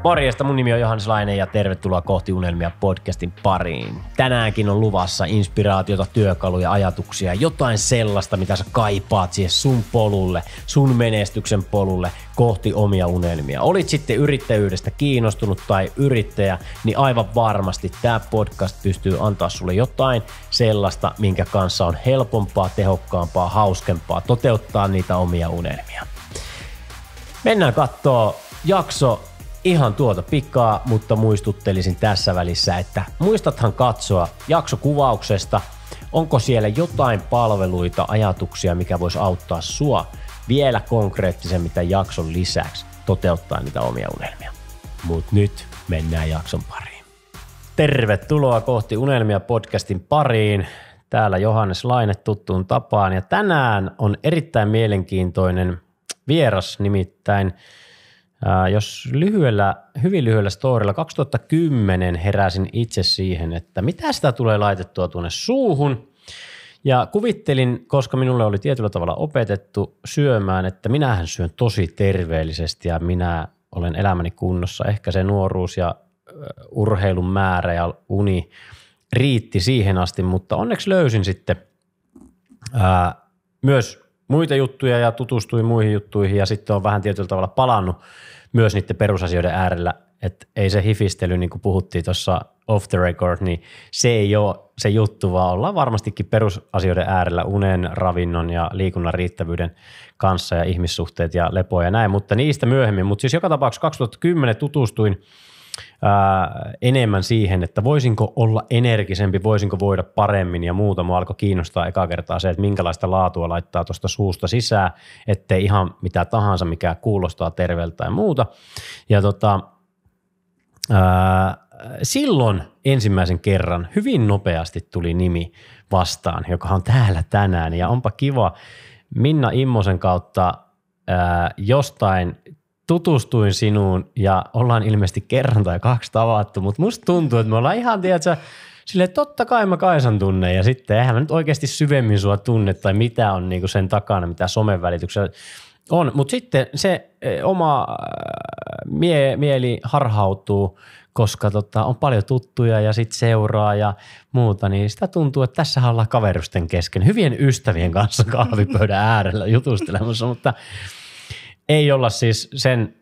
Morjesta, mun nimi on Johannes Laine ja tervetuloa kohti Unelmia podcastin pariin. Tänäänkin on luvassa inspiraatiota, työkaluja, ajatuksia, jotain sellaista, mitä sä kaipaat siihen sun polulle, sun menestyksen polulle kohti omia unelmia. Olit sitten yrittäjyydestä kiinnostunut tai yrittäjä, niin aivan varmasti tää podcast pystyy antaa sulle jotain sellaista, minkä kanssa on helpompaa, tehokkaampaa, hauskempaa toteuttaa niitä omia unelmia. Mennään kattoo jakso ihan tuota pikaa, mutta muistuttelisin tässä välissä, että muistathan katsoa jaksokuvauksesta, onko siellä jotain palveluita, ajatuksia, mikä voisi auttaa sua vielä konkreettisemmin tämän jakson lisäksi toteuttaa niitä omia unelmia. Mut nyt mennään jakson pariin. Tervetuloa kohti Unelmia podcastin pariin. Täällä Johannes Laine tuttuun tapaan ja tänään on erittäin mielenkiintoinen vieras, nimittäin jos hyvin lyhyellä storilla 2010 heräsin itse siihen, että mitä sitä tulee laitettua tuonne suuhun ja kuvittelin, koska minulle oli tietyllä tavalla opetettu syömään, että minähän syön tosi terveellisesti ja minä olen elämäni kunnossa. Ehkä se nuoruus ja urheilun määrä ja uni riitti siihen asti, mutta onneksi löysin sitten myös muita juttuja ja tutustuin muihin juttuihin ja sitten on vähän tietyllä tavalla palannut myös niiden perusasioiden äärellä, että ei se hifistely, niin kuin puhuttiin tuossa off the record, niin se ei ole se juttu, vaan ollaan varmastikin perusasioiden äärellä unen, ravinnon ja liikunnan riittävyyden kanssa ja ihmissuhteet ja lepoa ja näin, mutta niistä myöhemmin. Mutta siis joka tapauksessa 2010 tutustuin enemmän siihen, että voisinko olla energisempi, voisinko voida paremmin ja muuta. Mua alkoi kiinnostaa eka kertaa se, että minkälaista laatua laittaa tuosta suusta sisään, ettei ihan mitä tahansa, mikä kuulostaa terveeltä ja muuta. Ja silloin ensimmäisen kerran hyvin nopeasti tuli nimi vastaan, joka on täällä tänään ja onpa kiva Minna Immosen kautta jostain tutustuin sinuun ja ollaan ilmeisesti kerran tai kaksi tavattu, mutta musta tuntuu, että me ollaan ihan, tiedätkö, silleen, totta kai mä Kaisan tunne ja sitten eihän mä nyt oikeasti syvemmin sua tunne tai mitä on niinku sen takana, mitä somen välityksellä on, mutta sitten se oma mieli harhautuu, koska on paljon tuttuja ja sitten seuraa ja muuta, niin sitä tuntuu, että tässä ollaan kaverusten kesken, hyvien ystävien kanssa kahvipöydän äärellä jutustelemassa, mutta ei olla siis sen,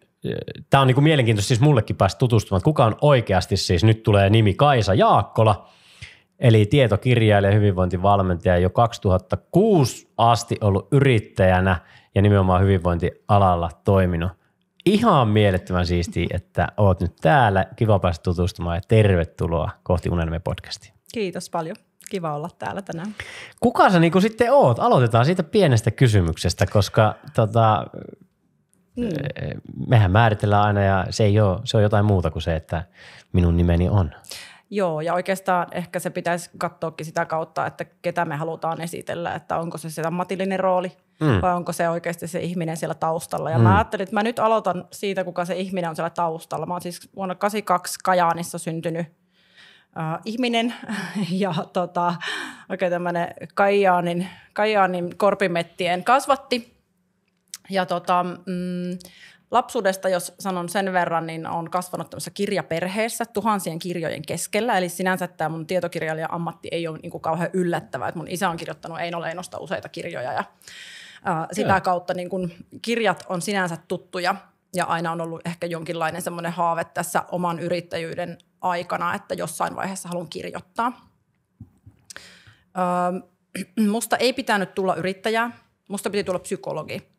tämä on niinku mielenkiintoista siis mullekin päästä tutustumaan, että kuka on oikeasti siis, nyt tulee nimi Kaisa Jaakkola, eli tietokirjailija ja hyvinvointivalmentaja, jo 2006 asti ollut yrittäjänä ja nimenomaan hyvinvointialalla toiminut. Ihan mielettömän siistiä, että oot nyt täällä, kiva päästä tutustumaan ja tervetuloa kohti Unelmia podcastia. Kiitos paljon, kiva olla täällä tänään. Kuka sä niinku sitten oot? Aloitetaan siitä pienestä kysymyksestä, koska mehän määritellään aina ja se on jotain muuta kuin se, että minun nimeni on. Joo, ja oikeastaan ehkä se pitäisi katsoakin sitä kautta, että ketä me halutaan esitellä, että onko se ammatillinen rooli vai onko se oikeasti se ihminen siellä taustalla. Ja mä ajattelin, että mä nyt aloitan siitä, kuka se ihminen on siellä taustalla. Mä oon siis vuonna 1982 Kajaanissa syntynyt ihminen ja oikein tämmöinen Kajaanin korpimettien kasvatti. Ja lapsuudesta, jos sanon sen verran, niin olen kasvanut tämmöisessä kirjaperheessä tuhansien kirjojen keskellä. Eli sinänsä tämä mun tietokirjailijan ammatti ei ole niin kuin kauhean yllättävää. Että mun isä on kirjoittanut Eino Leinosta useita kirjoja ja sitä kautta niin kuin kirjat on sinänsä tuttuja. Ja aina on ollut ehkä jonkinlainen semmoinen haave tässä oman yrittäjyyden aikana, että jossain vaiheessa haluan kirjoittaa. Musta ei pitänyt tulla yrittäjää, musta piti tulla psykologi.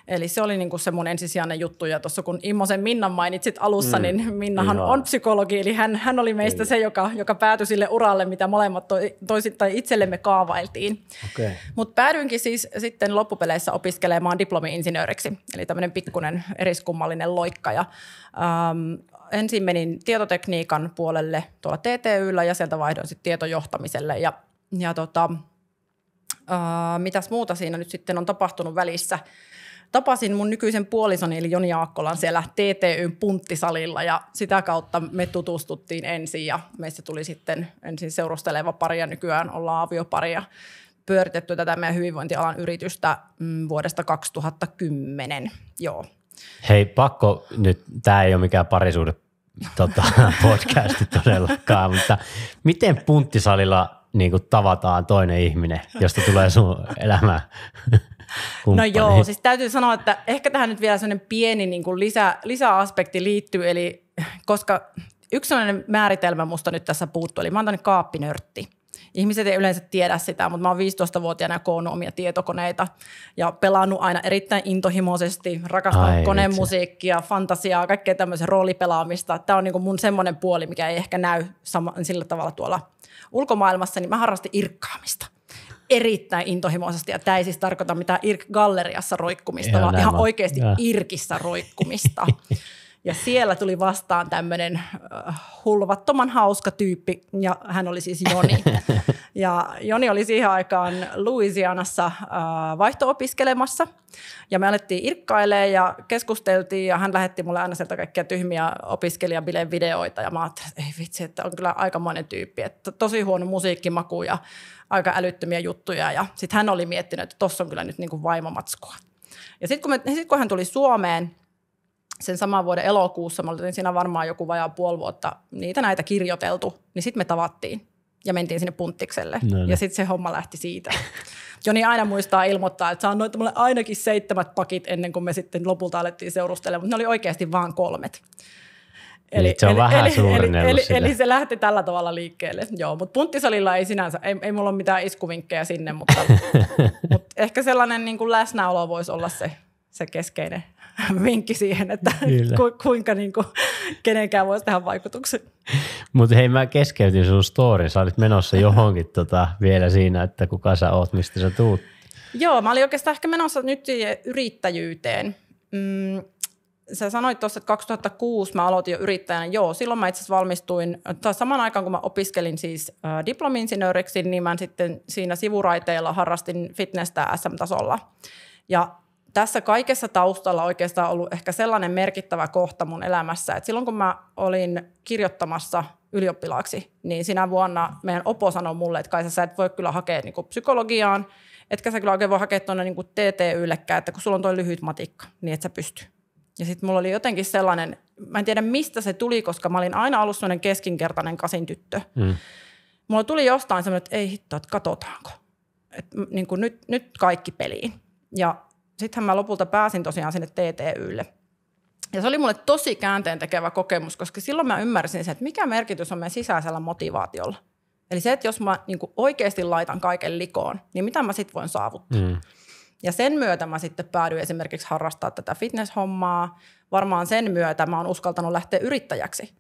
Eli se oli niinku se mun ensisijainen juttu, ja tuossa kun Immosen Minnan mainitsit alussa, niin Minnahan on psykologi, eli hän oli meistä se, joka päätyi sille uralle, mitä molemmat toisittain itsellemme kaavailtiin. Okay. Mutta päädyinkin siis sitten loppupeleissä opiskelemaan diplomi-insinööriksi, eli tämmöinen pikkuinen eriskummallinen loikka, ja ensin menin tietotekniikan puolelle tuolla TTYllä, ja sieltä vaihdoin sitten tietojohtamiselle, ja mitäs muuta siinä nyt sitten on tapahtunut välissä. Tapasin mun nykyisen puolisoni eli Joni Jaakkolan siellä TTYn punttisalilla ja sitä kautta me tutustuttiin ensin ja meistä tuli sitten ensin seurusteleva pari ja nykyään ollaan aviopari ja pyöritetty tätä meidän hyvinvointialan yritystä vuodesta 2010. Joo. Hei, pakko nyt, tämä ei ole mikään podcasti todellakaan, mutta miten punttisalilla niin kuin tavataan toinen ihminen, josta tulee sun elämä kumppani? No joo, siis täytyy sanoa, että ehkä tähän nyt vielä sellainen pieni niin kuin lisäaspekti liittyy, eli koska yksi sellainen määritelmä musta nyt tässä puuttuu, eli mä oon tämmöinen kaappinörtti. Ihmiset ei yleensä tiedä sitä, mutta mä oon 15-vuotiaana koonnut omia tietokoneita ja pelannut aina erittäin intohimoisesti, rakastanut konemusiikkia, fantasiaa, kaikkea tämmöisen roolipelaamista. Tämä on niin kuin mun semmoinen puoli, mikä ei ehkä näy sillä tavalla tuolla ulkomaailmassa, niin mä harrastin irkkaamista erittäin intohimoisesti. Ja tämä ei siis tarkoita mitään IRK-galleriassa roikkumista, vaan ihan oikeasti IRKissä roikkumista. Ja siellä tuli vastaan tämmöinen hulvattoman hauska tyyppi, ja hän oli siis Joni. Ja Joni oli siihen aikaan Louisianassa vaihto-opiskelemassa, ja me alettiin irkkailemaan ja keskusteltiin, ja hän lähetti mulle aina sieltä kaikkia tyhmiä opiskelijabileen videoita, ja mä ajattelin, että ei vitsi, että on kyllä aikamoinen tyyppi, että tosi huono musiikkimaku ja aika älyttömiä juttuja, ja sitten hän oli miettinyt, että tossa on kyllä nyt niin kuin vaimomatskua. Ja sitten kun hän tuli Suomeen, sen saman vuoden elokuussa, mä olin siinä varmaan joku vajaa puoli vuotta näitä kirjoiteltu, niin sitten me tavattiin ja mentiin sinne Punttikselle. Ja sitten se homma lähti siitä. Joni aina muistaa ilmoittaa, että saan noita mulle ainakin 7 pakit ennen kuin me sitten lopulta alettiin seurustelemaan, mutta ne oli oikeasti vaan 3. Eli se on vähän suurinnellut sitä. Eli se lähti tällä tavalla liikkeelle. Joo, mutta Punttisalilla ei sinänsä, ei mulla ole mitään iskuvinkkejä sinne, mutta ehkä sellainen niin kuin läsnäolo voisi olla se keskeinen vinkki siihen, että kuinka niin kuin kenenkään voisi tehdä vaikutuksen. Mutta hei, mä keskeytin sun story. Sä olit menossa johonkin vielä siinä, että kuka sä oot, mistä sä tuut. Joo, mä olin oikeastaan ehkä menossa nyt yrittäjyyteen. Sä sanoit tuossa, että 2006 mä aloitin jo yrittäjänä. Joo, silloin mä itse asiassa valmistuin, samaan aikaan kun mä opiskelin siis diplomi-insinööriksi, niin mä sitten siinä sivuraiteilla harrastin fitnessä SM-tasolla. Ja tässä kaikessa taustalla oikeastaan ollut ehkä sellainen merkittävä kohta mun elämässä, että silloin kun mä olin kirjoittamassa ylioppilaaksi, niin sinä vuonna meidän opo sanoi mulle, että Kaisa, sä et voi kyllä hakea niin kuin psykologiaan, etkä sä kyllä oikein voi hakea tuonne niin kuin TTYllekään, että kun sulla on toi lyhyt matikka, niin et sä pysty. Ja sitten mulla oli jotenkin sellainen, mä en tiedä mistä se tuli, koska mä olin aina ollut sellainen keskinkertainen kasintyttö. Mulla tuli jostain semmoinen, että ei hitto, että katsotaanko. Että niin kuin nyt kaikki peliin. Ja sittenhän mä lopulta pääsin tosiaan sinne TTYlle. Ja se oli mulle tosi käänteentekevä kokemus, koska silloin mä ymmärsin sen, että mikä merkitys on meidän sisäisellä motivaatiolla. Eli se, että jos mä niin kuin oikeasti laitan kaiken likoon, niin mitä mä sitten voin saavuttaa. Ja sen myötä mä sitten päädyin esimerkiksi harrastaa tätä fitness-hommaa. Varmaan sen myötä mä oon uskaltanut lähteä yrittäjäksi.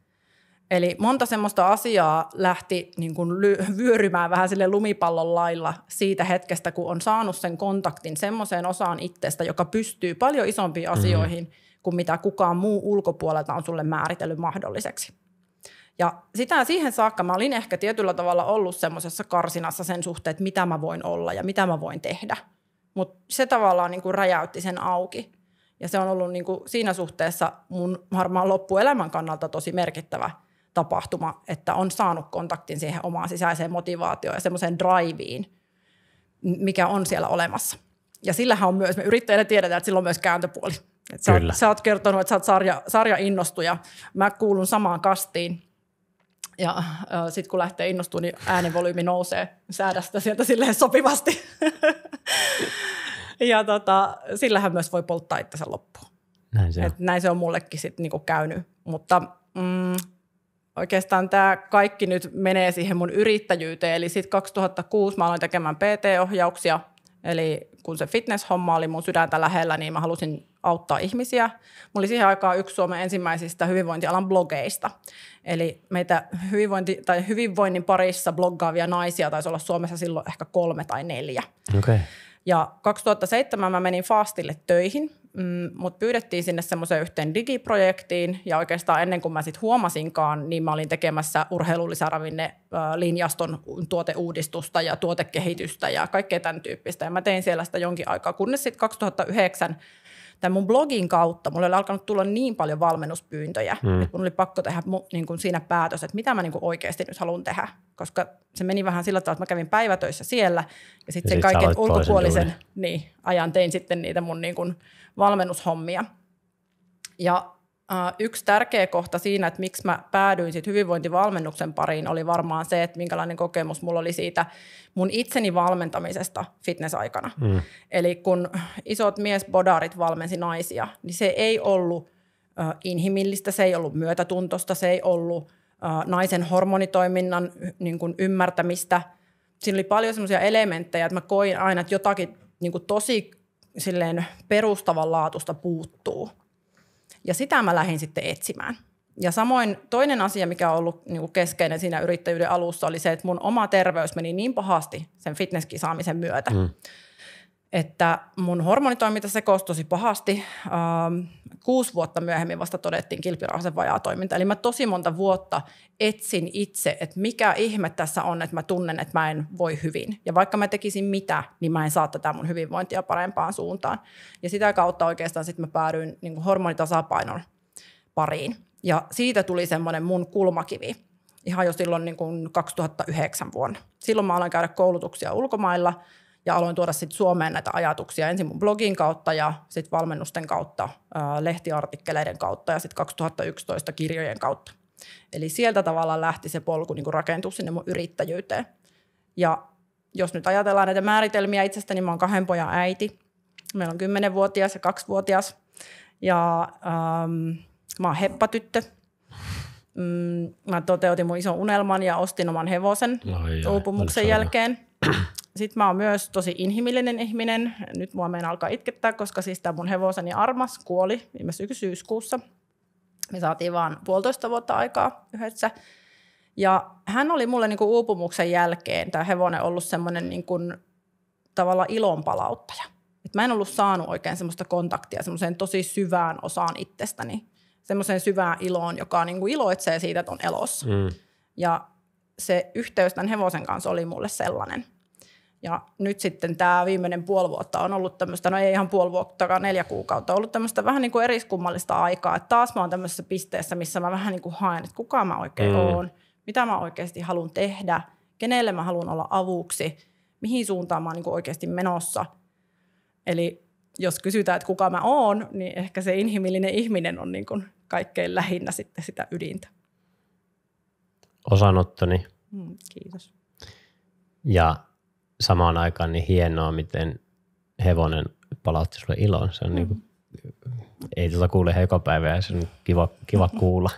Eli monta semmoista asiaa lähti niin kuin vyörymään vähän sille lumipallon lailla siitä hetkestä, kun on saanut sen kontaktin semmoiseen osaan itsestä, joka pystyy paljon isompiin asioihin kuin mitä kukaan muu ulkopuolelta on sulle määritellyt mahdolliseksi. Ja siihen saakka mä olin ehkä tietyllä tavalla ollut semmoisessa karsinassa sen suhteen, että mitä mä voin olla ja mitä mä voin tehdä. Mutta se tavallaan niin kuin räjäytti sen auki. Ja se on ollut niin kuin siinä suhteessa mun varmaan loppuelämän kannalta tosi merkittävä tapahtuma, että on saanut kontaktin siihen omaan sisäiseen motivaatioon ja semmoiseen driveen, mikä on siellä olemassa. Ja sillähän on myös, me yrittäjille tiedetään, että sillä on myös kääntöpuoli. Sä oot kertonut, että sä oot sarjainnostuja. Mä kuulun samaan kastiin. Ja sitten kun lähtee innostumaan, niin äänenvolyymi nousee säädästä sieltä silleen sopivasti. Ja sillähän myös voi polttaa itsensä loppuun. Näin se on mullekin sitten niinku käynyt. Mutta oikeastaan tämä kaikki nyt menee siihen mun yrittäjyyteen. Eli sitten 2006 mä aloin tekemään PT-ohjauksia. Eli kun se fitness-homma oli mun sydäntä lähellä, niin mä halusin auttaa ihmisiä. Mulla oli siihen aikaan yksi Suomen ensimmäisistä hyvinvointialan blogeista. Eli meitä hyvinvoinnin parissa bloggaavia naisia taisi olla Suomessa silloin ehkä 3 tai 4. Okay. Ja 2007 mä menin Fastille töihin, mut pyydettiin sinne semmoiseen yhteen digiprojektiin. Ja oikeastaan ennen kuin mä sit huomasinkaan, niin mä olin tekemässä urheilulisäravinne-linjaston tuoteuudistusta ja tuotekehitystä ja kaikkea tämän tyyppistä. Ja mä tein siellä sitä jonkin aikaa, kunnes sitten 2009 tämän mun blogin kautta mulle oli alkanut tulla niin paljon valmennuspyyntöjä, että mun oli pakko tehdä niin kuin siinä päätös, että mitä mä niin kuin oikeasti nyt haluan tehdä. Koska se meni vähän sillä tavalla, että mä kävin päivätöissä siellä ja sitten sen kaiken ulkopuolisen ajan tein sitten niitä mun niin kuin valmennushommia. Ja yksi tärkeä kohta siinä, että miksi mä päädyin sit hyvinvointivalmennuksen pariin, oli varmaan se, että minkälainen kokemus mulla oli siitä mun itseni valmentamisesta fitness-aikana. Eli kun isot miesbodarit valmensi naisia, niin se ei ollut inhimillistä, se ei ollut myötätuntosta, se ei ollut naisen hormonitoiminnan niin kuin ymmärtämistä. Siinä oli paljon semmoisia elementtejä, että mä koin aina, että jotakin niin kuin tosi silleen perustavanlaatuista puuttuu. Ja sitä mä lähdin sitten etsimään. Ja samoin toinen asia, mikä on ollut niin kuin keskeinen siinä yrittäjyyden alussa, oli se, että mun oma terveys meni niin pahasti sen fitnesskisaamisen myötä, että mun hormonitoiminta sekosi tosi pahasti. 6 vuotta myöhemmin vasta todettiin kilpirauhasen vajaatoiminta. Eli mä tosi monta vuotta etsin itse, että mikä ihme tässä on, että mä tunnen, että mä en voi hyvin. Ja vaikka mä tekisin mitä, niin mä en saa tätä mun hyvinvointia parempaan suuntaan. Ja sitä kautta oikeastaan sitten mä päädyin niin kuin hormonitasapainon pariin. Ja siitä tuli semmoinen mun kulmakivi ihan jo silloin niin kuin 2009 vuonna. Silloin mä aloin käydä koulutuksia ulkomailla ja aloin tuoda sitten Suomeen näitä ajatuksia ensin mun blogin kautta ja sitten valmennusten kautta, lehtiartikkeleiden kautta ja sitten 2011 kirjojen kautta. Eli sieltä tavallaan lähti se polku niin kuin rakentua sinne mun yrittäjyyteen. Ja jos nyt ajatellaan näitä määritelmiä itsestäni, mä oon 2 pojan äiti. Meillä on 10-vuotias ja 2-vuotias. Ja mä oon heppatyttö. Mä toteutin mun ison unelman ja ostin oman hevosen uupumuksen jälkeen. Sitten mä oon myös tosi inhimillinen ihminen. Nyt mua meinaa alkaa itkettää, koska siis tämä mun hevoseni Armas kuoli viime syyskuussa. Me saatiin vaan 1,5 vuotta aikaa yhdessä. Ja hän oli mulle niinku uupumuksen jälkeen, tämä hevonen, ollut semmoinen niinku tavallaan ilonpalauttaja. Et mä en ollut saanut oikein semmoista kontaktia semmoiseen tosi syvään osaan itsestäni. Semmoiseen syvään iloon, joka niinku iloitsee siitä, että on elossa. Ja se yhteys tämän hevosen kanssa oli mulle sellainen. Ja nyt sitten tämä viimeinen 5,5 vuotta on ollut tämmöistä, no ei ihan 5,5 vuotta, 4 kuukautta, on ollut tämmöistä vähän niin kuin eriskummallista aikaa. Että taas mä oon tämmöisessä pisteessä, missä mä vähän niin kuin haen, että kuka mä oikein oon, mitä mä oikeasti haluan tehdä, kenelle mä haluan olla avuksi, mihin suuntaan mä oon niin kuin oikeasti menossa. Eli jos kysytään, että kuka mä oon, niin ehkä se inhimillinen ihminen on niin kuin kaikkein lähinnä sitten sitä ydintä. Osanottoni. Kiitos. Ja samaan aikaan niin hienoa, miten hevonen palautti sulle ilon. Se on niin kuin, ei kuule joka päivä ja se on kiva kuulla.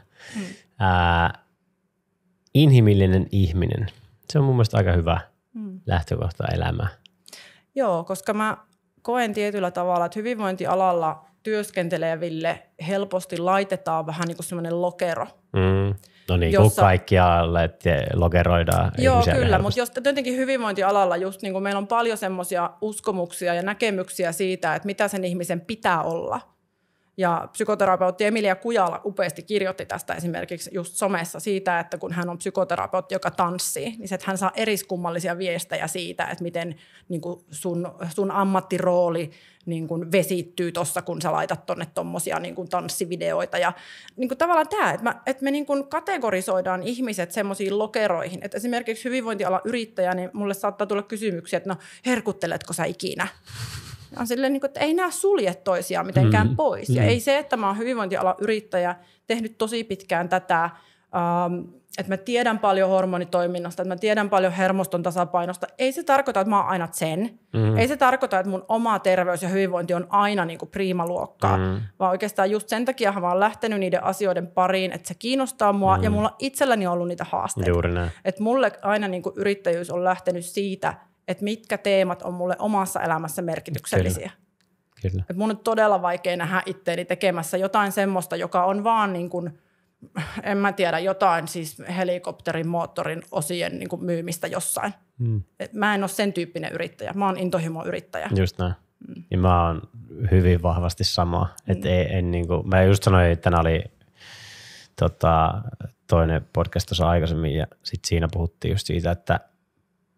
Inhimillinen ihminen. Se on mun mielestä aika hyvä lähtökohta elämään. Joo, koska mä koen tietyllä tavalla, että hyvinvointialalla työskenteleville helposti laitetaan vähän niin kuin semmoinen lokero. No niin, kun kaikkialle lokeroidaan. Joo, kyllä, mutta jos jotenkin hyvinvointialalla just niin kuin meillä on paljon semmoisia uskomuksia ja näkemyksiä siitä, että mitä sen ihmisen pitää olla. Ja psykoterapeutti Emilia Kujala upeasti kirjoitti tästä esimerkiksi just somessa siitä, että kun hän on psykoterapeutti, joka tanssii, niin että hän saa eriskummallisia viestejä siitä, että miten niin kuin sun ammattirooli niin kuin vesittyy tuossa, kun sä laitat tonne tommosia niin kuin tanssivideoita. Ja niin kuin tavallaan tämä, että me niin kuin kategorisoidaan ihmiset semmoisiin lokeroihin. Että esimerkiksi hyvinvointialan yrittäjä, niin mulle saattaa tulla kysymyksiä, että no herkutteletko sä ikinä? On silleen, että ei nämä sulje toisiaan mitenkään pois. Ja ei se, että mä oon hyvinvointialan yrittäjä, tehnyt tosi pitkään tätä, että mä tiedän paljon hormonitoiminnasta, että mä tiedän paljon hermoston tasapainosta. Ei se tarkoita, että mä oon aina sen. Ei se tarkoita, että mun oma terveys ja hyvinvointi on aina niin kuin priimaluokkaa. Vaan oikeastaan just sen takia mä oon lähtenyt niiden asioiden pariin, että se kiinnostaa mua ja mulla itselläni on ollut niitä haasteita. Juuri näin. Että mulle aina niin kuin yrittäjyys on lähtenyt siitä, että mitkä teemat on mulle omassa elämässä merkityksellisiä. Kyllä. Et mun on todella vaikea nähdä itteeni tekemässä jotain semmoista, joka on vaan niin kuin, en mä tiedä, jotain siis helikopterin moottorin osien niin kuin myymistä jossain. Et mä en ole sen tyyppinen yrittäjä. Mä oon intohimo-yrittäjä. Just näin. Ja mä oon hyvin vahvasti sama. Niin kuin, mä just sanoin, että tänä oli toinen podcast tuossa aikaisemmin ja sit siinä puhuttiin just siitä, että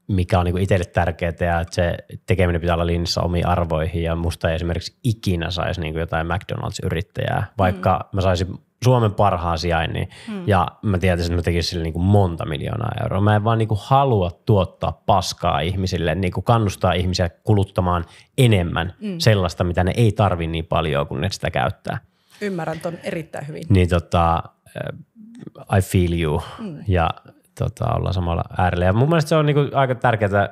mikä on niinku itselle tärkeää ja että se tekeminen pitää olla linjassa omiin arvoihin ja musta ei esimerkiksi ikinä saisi niinku jotain McDonald's-yrittäjää, vaikka mä saisin Suomen parhaan sijainnin ja mä tietäisin, että mä tekisin sille niinku monta miljoonaa euroa. Mä en vaan niinku halua tuottaa paskaa ihmisille, niinku kannustaa ihmisiä kuluttamaan enemmän sellaista, mitä ne ei tarvi niin paljon, kun ne sitä käyttää. Ymmärrän ton erittäin hyvin. Niin I feel you ja ollaan samalla äärellä. Ja mun mielestä se on niinku aika tärkeää,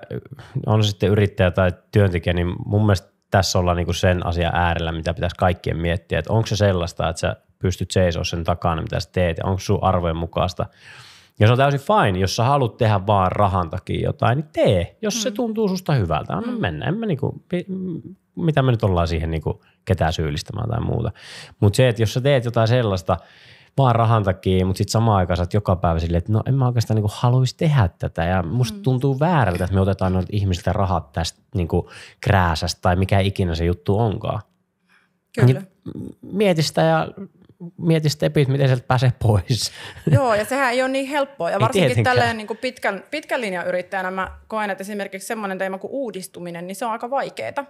on se sitten yrittäjä tai työntekijä, niin mun mielestä tässä ollaan niinku sen asian äärellä, mitä pitäisi kaikkien miettiä, että onko se sellaista, että sä pystyt seisoo sen takana, mitä sä teet, ja onko sun arvojen mukaista. Ja se on täysin fine, jos sä haluat tehdä vaan rahan takia jotain, niin tee. Jos se tuntuu susta hyvältä, anna mennä. En mä niinku, mitä me nyt ollaan siihen niinku ketään syyllistämään tai muuta. Mutta se, että jos sä teet jotain sellaista vaan rahan takia, mutta sitten samaan aikaan sä oot joka päivä silleen, että no en mä oikeastaan niinku haluaisi tehdä tätä. Ja musta tuntuu väärältä, että me otetaan noilta ihmisiltä rahat tästä niinku krääsästä tai mikä ikinä se juttu onkaan. Kyllä. Mieti sitä ja mieti stepit, miten sieltä pääsee pois. Joo, ja sehän ei ole niin helppoa. Ja varsinkin tälleen niin kuin pitkän linjan yrittäjänä mä koen, että esimerkiksi semmoinen teema kuin uudistuminen, niin se on aika vaikeaa.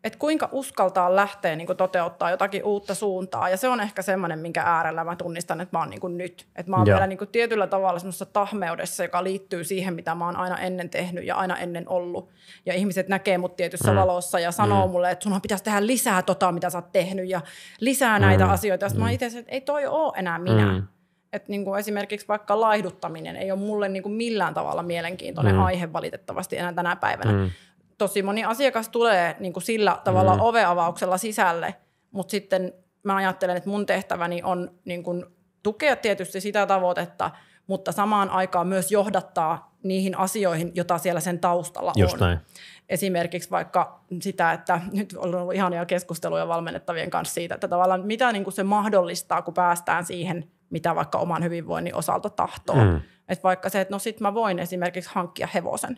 Että kuinka uskaltaa lähteä niin kuin toteuttaa jotakin uutta suuntaa. Ja se on ehkä semmoinen, minkä äärellä mä tunnistan, että mä oon niin kuin nyt. Että mä oon vielä niin kuin tietyllä tavalla semmoisessa tahmeudessa, joka liittyy siihen, mitä mä oon aina ennen tehnyt ja aina ennen ollut. Ja ihmiset näkee mut tietyssä valossa ja sanoo mulle, että sunhan pitäisi tehdä lisää mitä sä oot tehnyt ja lisää näitä asioita. Ja sitten mä itse asiassa, että ei toi ole enää minä. Että niin kuin esimerkiksi vaikka laihduttaminen ei ole mulle niin kuin millään tavalla mielenkiintoinen aihe valitettavasti enää tänä päivänä. Tosi moni asiakas tulee niin kuin sillä tavalla oveavauksella sisälle, mutta sitten mä ajattelen, että mun tehtäväni on niin kuin tukea tietysti sitä tavoitetta, mutta samaan aikaan myös johdattaa niihin asioihin, jota siellä sen taustalla Just on. Näin. Esimerkiksi vaikka sitä, että nyt on ollut ihania keskusteluja valmennettavien kanssa siitä, että tavallaan mitä niin kuin se mahdollistaa, kun päästään siihen, mitä vaikka oman hyvinvoinnin osalta tahtoo. Että vaikka se, että no sit mä voin esimerkiksi hankkia hevosen,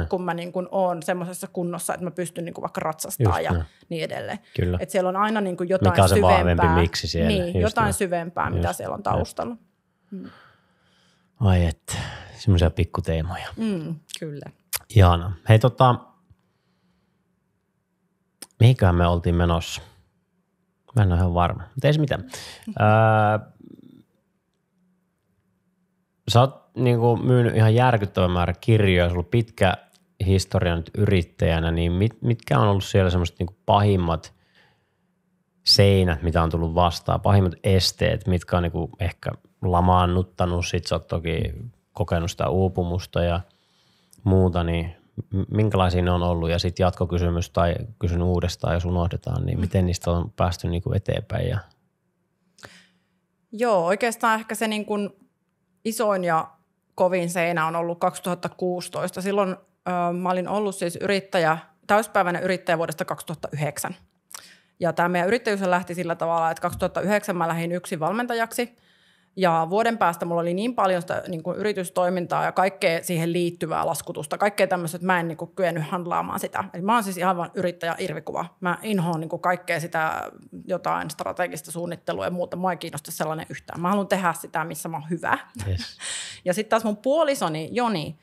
kun mä niin kuin oon semmoisessa kunnossa, että mä pystyn niin kuin vaikka ratsastamaan ja niin edelleen. Että siellä on aina niin kuin jotain mikä on se syvempää. vahvempi miksi siellä. Niin, jotain syvempää, mitä siellä on taustalla. Ai että, semmoisia pikkuteemoja. Kyllä. Ihana. Hei mihinköhän me oltiin menossa? Mä en ole ihan varma, mutta ei se mitään. Sä oot niinku myynyt ihan järkyttävän määrä kirjoja, sulla on pitkä historia nyt yrittäjänä, niin mitkä on ollut siellä semmoiset niinku pahimmat seinät, mitä on tullut vastaan, pahimmat esteet, mitkä on niinku ehkä lamaannuttanut, sit sä oot toki kokenut sitä uupumusta ja muuta, niin minkälaisia ne on ollut? Ja sitten jatkokysymys tai kysyn uudestaan, jos unohdetaan, niin miten niistä on päästy niinku eteenpäin? Joo, oikeastaan ehkä se niin kuin isoin ja kovin seinä on ollut 2016. Silloin mä olin ollut siis täyspäiväinen yrittäjä vuodesta 2009. Ja tämä meidän yrittäjyys lähti sillä tavalla, että 2009 mä lähdin yksin valmentajaksi. Ja vuoden päästä mulla oli niin paljon sitä niin kuin yritystoimintaa ja kaikkea siihen liittyvää laskutusta. Kaikkea tämmöistä, että mä en niin kuin kyennyt handlaamaan sitä. Eli mä oon siis ihan vaan yrittäjä-irvikuva. Mä inhoan niin kuin kaikkea sitä jotain strategista suunnittelua ja muuta. Mua ei kiinnosta sellainen yhtään. Mä haluan tehdä sitä, missä mä oon hyvä. Yes. Ja sitten taas mun puolisoni Joni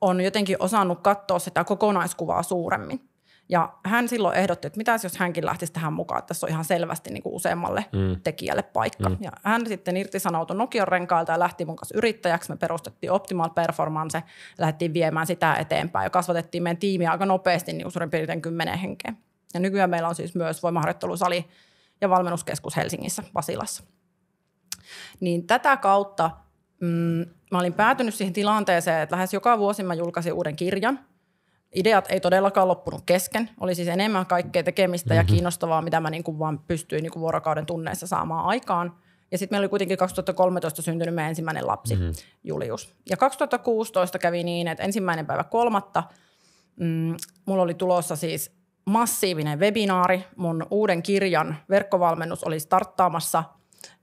on jotenkin osannut katsoa sitä kokonaiskuvaa suuremmin. Ja hän silloin ehdotti, että mitäs jos hänkin lähtisi tähän mukaan, että tässä on ihan selvästi niin kuin useammalle tekijälle paikka. Ja hän sitten irtisanoutui Nokian renkailta ja lähti mun kanssa yrittäjäksi. Me perustettiin Optimal Performance, lähdettiin viemään sitä eteenpäin ja kasvatettiin meidän tiimiä aika nopeasti niin suurin piirtein 10 henkeä. Ja nykyään meillä on siis myös voimaharjoittelusali ja valmennuskeskus Helsingissä, Pasilassa. Niin tätä kautta mä olin päätynyt siihen tilanteeseen, että lähes joka vuosi mä julkaisin uuden kirjan. Ideat ei todellakaan loppunut kesken. Oli siis enemmän kaikkea tekemistä ja kiinnostavaa, mitä mä niin kuin vaan pystyin niin kuin vuorokauden tunneissa saamaan aikaan. Ja sitten meillä oli kuitenkin 2013 syntynyt meidän ensimmäinen lapsi, Julius. Ja 2016 kävi niin, että 1.3. Mulla oli tulossa siis massiivinen webinaari. Mun uuden kirjan verkkovalmennus oli starttaamassa.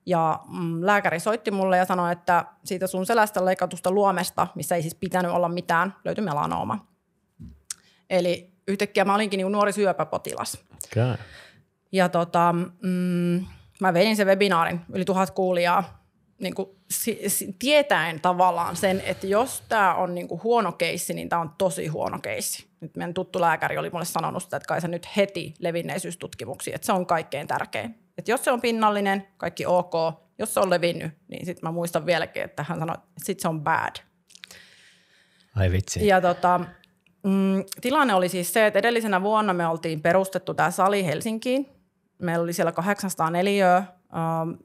Ja lääkäri soitti mulle ja sanoi, että siitä sun selästä leikatusta luomesta, missä ei siis pitänyt olla mitään, löytyi melanooma. Eli yhtäkkiä mä olinkin niin nuori syöpäpotilas. Okay. Ja mä vedin sen webinaarin, yli 1000 kuulijaa, niin kuin tietäen tavallaan sen, että jos tämä on niin kuin huono keissi, niin tämä on tosi huono keissi. Nyt meidän tuttu lääkäri oli mulle sanonut sitä, että kai sä nyt heti levinneisyystutkimuksia, että se on kaikkein tärkein. Että jos se on pinnallinen, kaikki ok. Jos se on levinnyt, niin sitten mä muistan vieläkin, että hän sanoi, että sitten se on bad. Ai vitsi. Ja tilanne oli siis se, että edellisenä vuonna me oltiin perustettu tämä sali Helsinkiin. Meillä oli siellä 804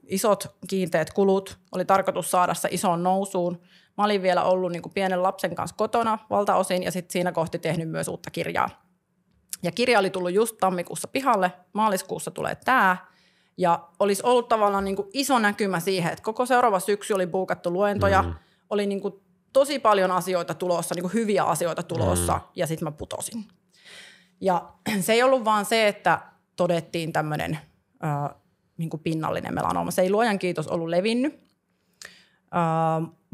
isot kiinteät kulut, oli tarkoitus saada se isoon nousuun. Mä olin vielä ollut niin kuin pienen lapsen kanssa kotona valtaosin ja sitten siinä kohti tehnyt myös uutta kirjaa. Ja kirja oli tullut just tammikuussa pihalle, maaliskuussa tulee tämä. Ja olisi ollut tavallaan niin kuin iso näkymä siihen, että koko seuraava syksy oli buukattu luentoja, oli niin kuin tosi paljon asioita tulossa, niin kuin hyviä asioita tulossa ja sitten mä putosin. Ja se ei ollut vaan se, että todettiin tämmöinen niin kuin pinnallinen melanooma. Se ei luojan kiitos ollut levinnyt,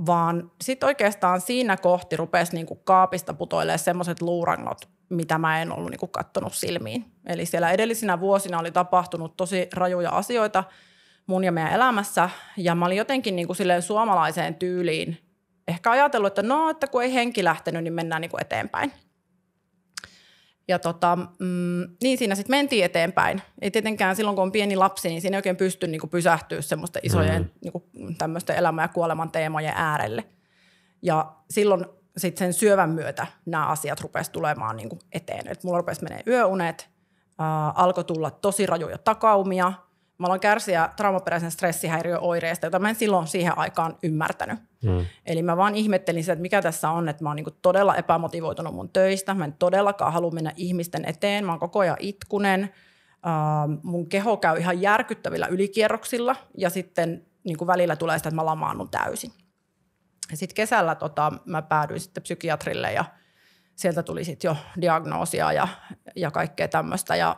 vaan sitten oikeastaan siinä kohti rupesi niin kuin kaapista putoilemaan semmoiset luurangot, mitä mä en ollut niin kuin kattonut silmiin. Eli siellä edellisinä vuosina oli tapahtunut tosi rajuja asioita mun ja meidän elämässä, ja mä olin jotenkin niin kuin silleen suomalaiseen tyyliin ehkä ajatellut, että no, että kun ei henki lähtenyt, niin mennään niin kuin eteenpäin. Ja niin siinä sitten mentiin eteenpäin. Ei tietenkään silloin, kun on pieni lapsi, niin siinä ei oikein pysty niin kuin pysähtyä semmoisten isojen niin kuin tämmöisten elämän ja kuoleman teemojen äärelle. Ja silloin sitten sen syövän myötä nämä asiat rupesi tulemaan niin kuin eteen. Et mulla rupesi menee yöunet, alkoi tulla tosi rajuja takaumia. Mä aloin kärsiä traumaperäisen stressihäiriöoireista, jota mä en silloin siihen aikaan ymmärtänyt. Eli mä vaan ihmettelin sitä, että mikä tässä on, että mä oon niin kuin todella epämotivoitunut mun töistä. Mä en todellakaan halua mennä ihmisten eteen. Mä oon koko ajan itkunen. Mun keho käy ihan järkyttävillä ylikierroksilla ja sitten niin kuin välillä tulee sitä, että mä lamaannun täysin. Ja sitten kesällä mä päädyin sitten psykiatrille ja sieltä tuli sitten jo diagnoosia ja kaikkea tämmöistä. Ja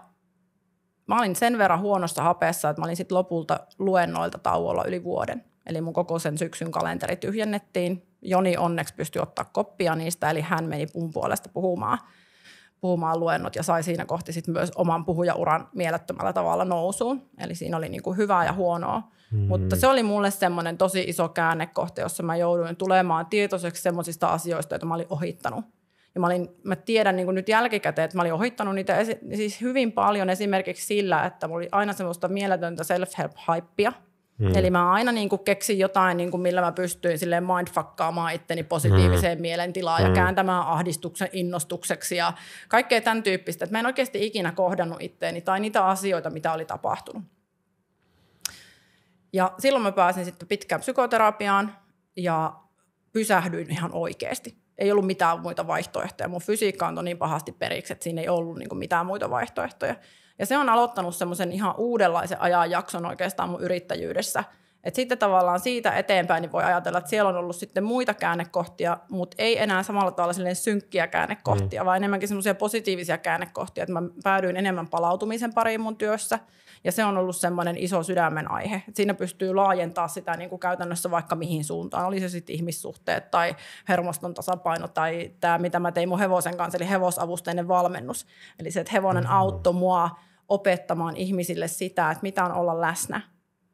mä olin sen verran huonossa hapeessa, että mä olin sitten lopulta luennoilta tauolla yli vuoden. Eli mun koko sen syksyn kalenteri tyhjennettiin. Joni onneksi pystyi ottaa koppia niistä, eli hän meni mun puolesta puhumaan luennot ja sai siinä kohti sitten myös oman puhujauran mielettömällä tavalla nousuun. Eli siinä oli niinku hyvää ja huonoa. Mutta se oli mulle semmoinen tosi iso käännekohta, jossa mä jouduin tulemaan tietoiseksi semmoisista asioista, joita mä olin ohittanut. Ja mä tiedän niin kuin nyt jälkikäteen, että mä olin ohittanut niitä siis hyvin paljon esimerkiksi sillä, että mulla oli aina semmoista mieletöntä self-help-haippia. Eli mä aina niin kuin keksin jotain, niin kuin millä mä pystyin silleen mindfuckkaamaan itteni positiiviseen mielentilaan ja kääntämään ahdistuksen innostukseksi ja kaikkea tämän tyyppistä. Että mä en oikeasti ikinä kohdannut itteeni tai niitä asioita, mitä oli tapahtunut. Ja silloin mä pääsin sitten pitkään psykoterapiaan ja pysähdyin ihan oikeasti. Ei ollut mitään muita vaihtoehtoja. Mun fysiikka antoi niin pahasti periksi, että siinä ei ollut niin kuin mitään muita vaihtoehtoja. Ja se on aloittanut semmoisen ihan uudenlaisen ajanjakson oikeastaan mun yrittäjyydessä. Et sitten tavallaan siitä eteenpäin niin voi ajatella, että siellä on ollut sitten muita käännekohtia, mutta ei enää samalla tavalla silleen synkkiä käännekohtia, vaan enemmänkin semmoisia positiivisia käännekohtia. Että mä päädyin enemmän palautumisen pariin mun työssä. Ja se on ollut semmoinen iso sydämen aihe. Et siinä pystyy laajentamaan sitä niin kuin käytännössä vaikka mihin suuntaan. Oli se sitten ihmissuhteet tai hermoston tasapaino tai tämä, mitä mä tein mun hevosen kanssa, eli hevosavusteinen valmennus. Eli se, että hevonen auttoi mua opettamaan ihmisille sitä, että mitä on olla läsnä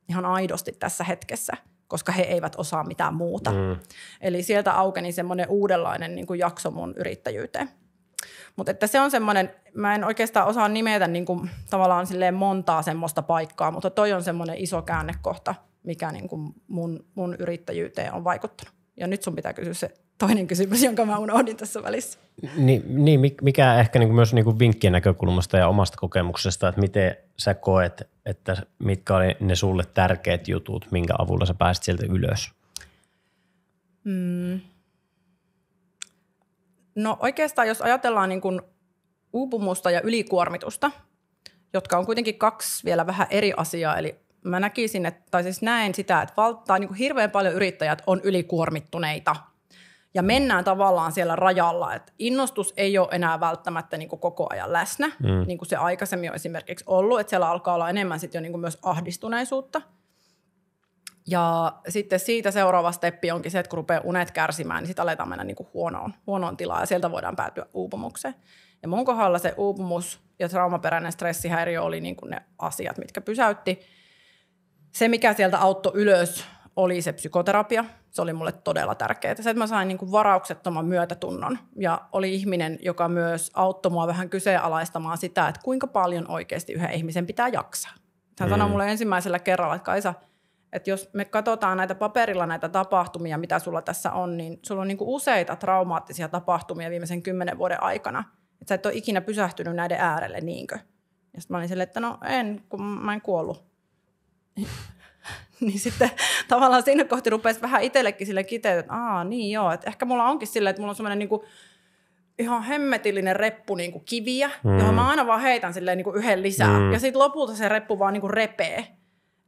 ihan aidosti tässä hetkessä, koska he eivät osaa mitään muuta. Eli sieltä aukeni semmoinen uudenlainen niin kuin jakso mun yrittäjyyteen. Mutta että se on semmoinen, mä en oikeastaan osaa nimetä niin kuin tavallaan silleen montaa semmoista paikkaa, mutta toi on semmoinen iso käännekohta, mikä niin kuin mun yrittäjyyteen on vaikuttanut. Ja nyt sun pitää kysyä se toinen kysymys, jonka mä unohdin tässä välissä. Niin mikä ehkä niin kuin myös niin kuin vinkkien näkökulmasta ja omasta kokemuksesta, että miten sä koet, että mitkä oli ne sulle tärkeät jutut, minkä avulla sä pääsit sieltä ylös? No oikeastaan, jos ajatellaan niin kuin uupumusta ja ylikuormitusta, jotka on kuitenkin kaksi vielä vähän eri asiaa, eli mä näkisin, tai siis näen sitä, että niin kuin hirveän paljon yrittäjät on ylikuormittuneita ja mennään tavallaan siellä rajalla, että innostus ei ole enää välttämättä niin kuin koko ajan läsnä, niin kuin se aikaisemmin on esimerkiksi ollut, että siellä alkaa olla enemmän sitten jo niin kuin myös ahdistuneisuutta. Ja sitten siitä seuraava steppi onkin se, että kun rupeaa unet kärsimään, niin sitten aletaan mennä niin kuin huonoon tilaan ja sieltä voidaan päätyä uupumukseen. Ja mun kohdalla se uupumus ja traumaperäinen stressihäiriö oli niin kuin ne asiat, mitkä pysäytti. Se, mikä sieltä auttoi ylös, oli se psykoterapia. Se oli mulle todella tärkeää. Se, että mä sain niin kuin varauksettoman myötätunnon ja oli ihminen, joka myös auttoi mua vähän kyseenalaistamaan sitä, että kuinka paljon oikeasti yhden ihmisen pitää jaksaa. Hän sanoi mulle ensimmäisellä kerralla, että Kaisa, että jos me katsotaan näitä paperilla näitä tapahtumia, mitä sulla tässä on, niin sulla on niin kuin useita traumaattisia tapahtumia viimeisen 10 vuoden aikana. Että sä et ole ikinä pysähtynyt näiden äärelle, niinkö? Ja sitten mä olin silleen, että no en, kun mä en kuollut. Niin sitten tavallaan siinä kohti rupesi vähän itsellekin sille kiteytä, että niin joo, että ehkä mulla onkin silleen, että mulla on semmoinen niinku ihan hemmetillinen reppu niinku kiviä, johon mä aina vaan heitän silleen niinku yhden lisää. Ja sitten lopulta se reppu vaan niinku repee.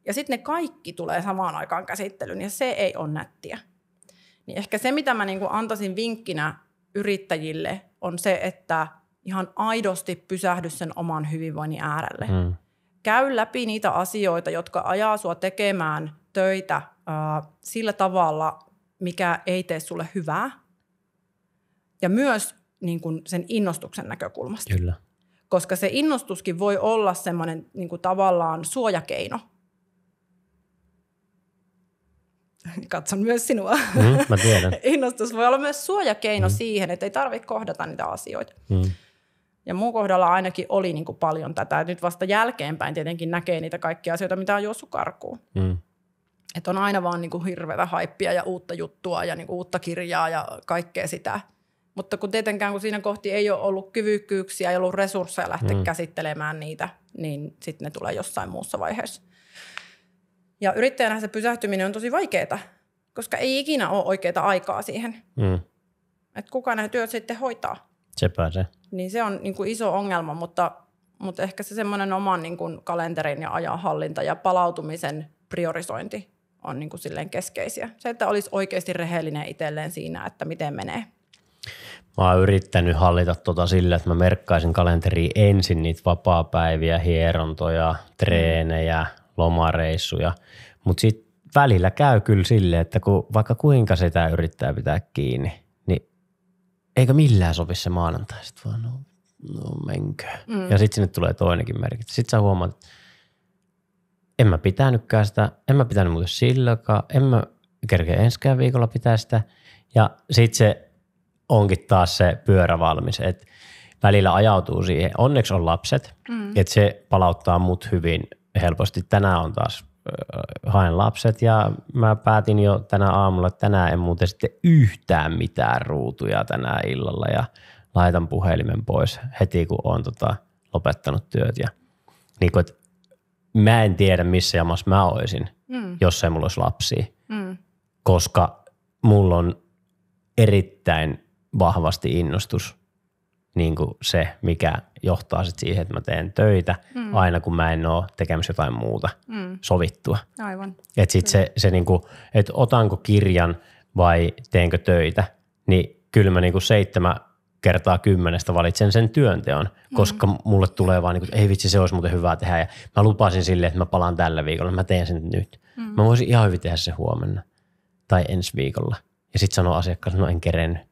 Ja sitten ne kaikki tulee samaan aikaan käsittelyyn ja se ei ole nättiä. Niin ehkä se, mitä mä niinku antaisin vinkkinä yrittäjille, on se, että ihan aidosti pysähdy sen oman hyvinvoinnin äärelle. Käy läpi niitä asioita, jotka ajaa sua tekemään töitä sillä tavalla, mikä ei tee sulle hyvää. Ja myös niin kuin sen innostuksen näkökulmasta. Kyllä. Koska se innostuskin voi olla semmoinen niin kuin tavallaan suojakeino. Katson myös sinua. Mä tiedän. Innostus voi olla myös suojakeino siihen, että ei tarvitse kohdata niitä asioita. Ja mun kohdalla ainakin oli niin kuin paljon tätä. Nyt vasta jälkeenpäin tietenkin näkee niitä kaikkia asioita, mitä on juossut karkuun. Että on aina vaan niin kuin hirveätä haippia ja uutta juttua ja niin kuin uutta kirjaa ja kaikkea sitä. Mutta kun tietenkään kun siinä kohti ei ole ollut kyvykkyyksiä, ei ollut resursseja lähteä käsittelemään niitä, niin sitten ne tulee jossain muussa vaiheessa. Ja yrittäjänä se pysähtyminen on tosi vaikeaa, koska ei ikinä ole oikeaa aikaa siihen. Että kuka ne työt sitten hoitaa. Sepä se. Niin se on niin kuin iso ongelma, mutta ehkä se semmoinen oman niin kuin kalenterin ja ajanhallinta ja palautumisen priorisointi on niin kuin silleen keskeisiä. Se, että olisi oikeasti rehellinen itselleen siinä, että miten menee. Mä oon yrittänyt hallita sillä, että mä merkkaisin kalenteriin ensin niitä vapaapäiviä, hierontoja, treenejä, lomareissuja. Mutta sitten välillä käy kyllä silleen, että kun vaikka kuinka sitä yrittää pitää kiinni, niin eikä millään sovi se maanantai. Sitten vaan no menkö. Ja sitten sinne tulee toinenkin merkitys. Sitten sä huomaat, että en mä pitänyt muuten silläkaan, en mä kerkeä ensikään viikolla pitää sitä. Ja sitten se onkin taas se pyörä valmis, että välillä ajautuu siihen. Onneksi on lapset, että se palauttaa mut hyvin helposti. Tänään on taas haen lapset ja mä päätin jo tänä aamulla, että tänään en muuten sitten yhtään mitään ruutuja tänään illalla ja laitan puhelimen pois heti, kun oon lopettanut työt. Ja niin kun, että mä en tiedä, missä jamassa mä oisin, jos ei mulla olisi lapsia, koska mulla on erittäin vahvasti innostus niin kuin se, mikä johtaa sit siihen, että mä teen töitä aina, kun mä en ole tekemässä jotain muuta sovittua. Aivan. Että sitten se niin kuin, että otanko kirjan vai teenkö töitä, niin kyllä mä niin kuin 7 kertaa 10 valitsen sen työnteon, koska mulle tulee vaan niin kuin, että ei vitsi, se olisi muuten hyvä tehdä. Ja mä lupasin silleen, että mä palaan tällä viikolla, mä teen sen nyt. Mä voisin ihan hyvin tehdä se huomenna tai ensi viikolla. Ja sitten sanoo asiakkaalle, no en kerennyt.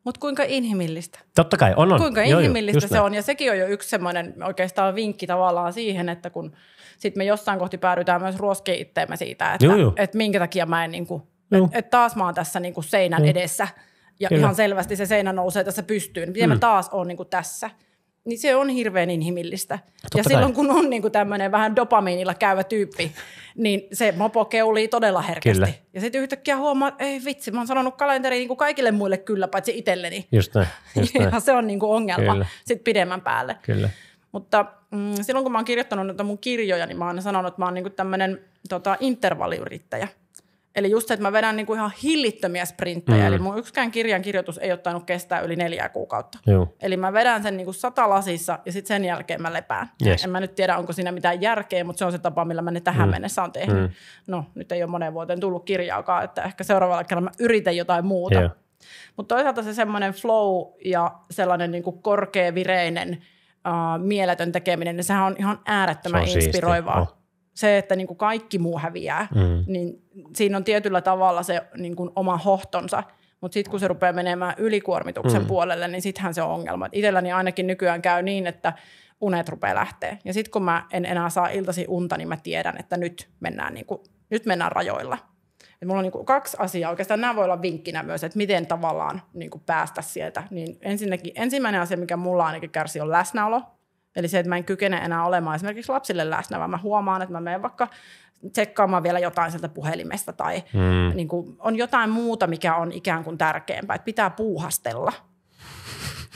Mutta kuinka inhimillistä? Totta kai, on. Kuinka inhimillistä se on. Ja sekin on jo yksi semmoinen oikeastaan vinkki tavallaan siihen, että kun sitten me jossain kohti päädytään myös ruoskiin itteemme siitä, että minkä takia mä en niinku, että taas mä oon tässä niinku seinän edessä ja ihan selvästi se seinä nousee tässä pystyyn. Miten mä taas oon niinku tässä? Niin se on hirveän inhimillistä. Totta ja silloin kun on niinku tämmöinen vähän dopamiinilla käyvä tyyppi, niin se mopo keulii todella herkästi. Kyllä. Ja sitten yhtäkkiä huomaa, että ei vitsi, mä oon sanonut kalenteriin niinku kaikille muille kyllä, paitsi itselleni. Just näin. Ja se on niinku ongelma sitten pidemmän päälle. Kyllä. Mutta silloin kun mä oon kirjoittanut noita mun kirjoja, niin mä oon sanonut, että mä oon niinku tämmöinen intervalliyrittäjä. Eli just se, että mä vedän niinku ihan hillittömiä sprinttejä. Eli mun yksikään kirjan kirjoitus ei ole tainnut kestää yli 4 kuukautta. Eli mä vedän sen niinku 100 lasissa ja sitten sen jälkeen mä lepään. Yes. En mä nyt tiedä, onko siinä mitään järkeä, mutta se on se tapa, millä mä ne tähän mennessä on tehnyt. No, nyt ei ole moneen vuoteen tullut kirjaakaan, että ehkä seuraavalla kerralla mä yritän jotain muuta. Mutta toisaalta se semmoinen flow ja sellainen niinku korkeavireinen, mieletön tekeminen, niin sehän on ihan äärettömän inspiroivaa. Se, että niin kuin kaikki muu häviää, niin siinä on tietyllä tavalla se niin kuin oma hohtonsa, mutta sitten kun se rupeaa menemään ylikuormituksen puolelle, niin sittenhän se on ongelma. Itselläni ainakin nykyään käy niin, että unet rupeaa lähteä. Ja sitten kun mä en enää saa iltasi unta, niin mä tiedän, että nyt mennään rajoilla. Et mulla on niin kuin 2 asiaa. Oikeastaan nämä voi olla vinkkinä myös, että miten tavallaan niin kuin päästä sieltä. Niin ensimmäinen asia, mikä mulla ainakin kärsi, on läsnäolo. Eli se, että mä en kykene enää olemaan esimerkiksi lapsille läsnä, vaan mä huomaan, että mä menen vaikka tsekkaamaan vielä jotain sieltä puhelimesta tai niin kuin on jotain muuta, mikä on ikään kuin tärkeämpää, että pitää puuhastella.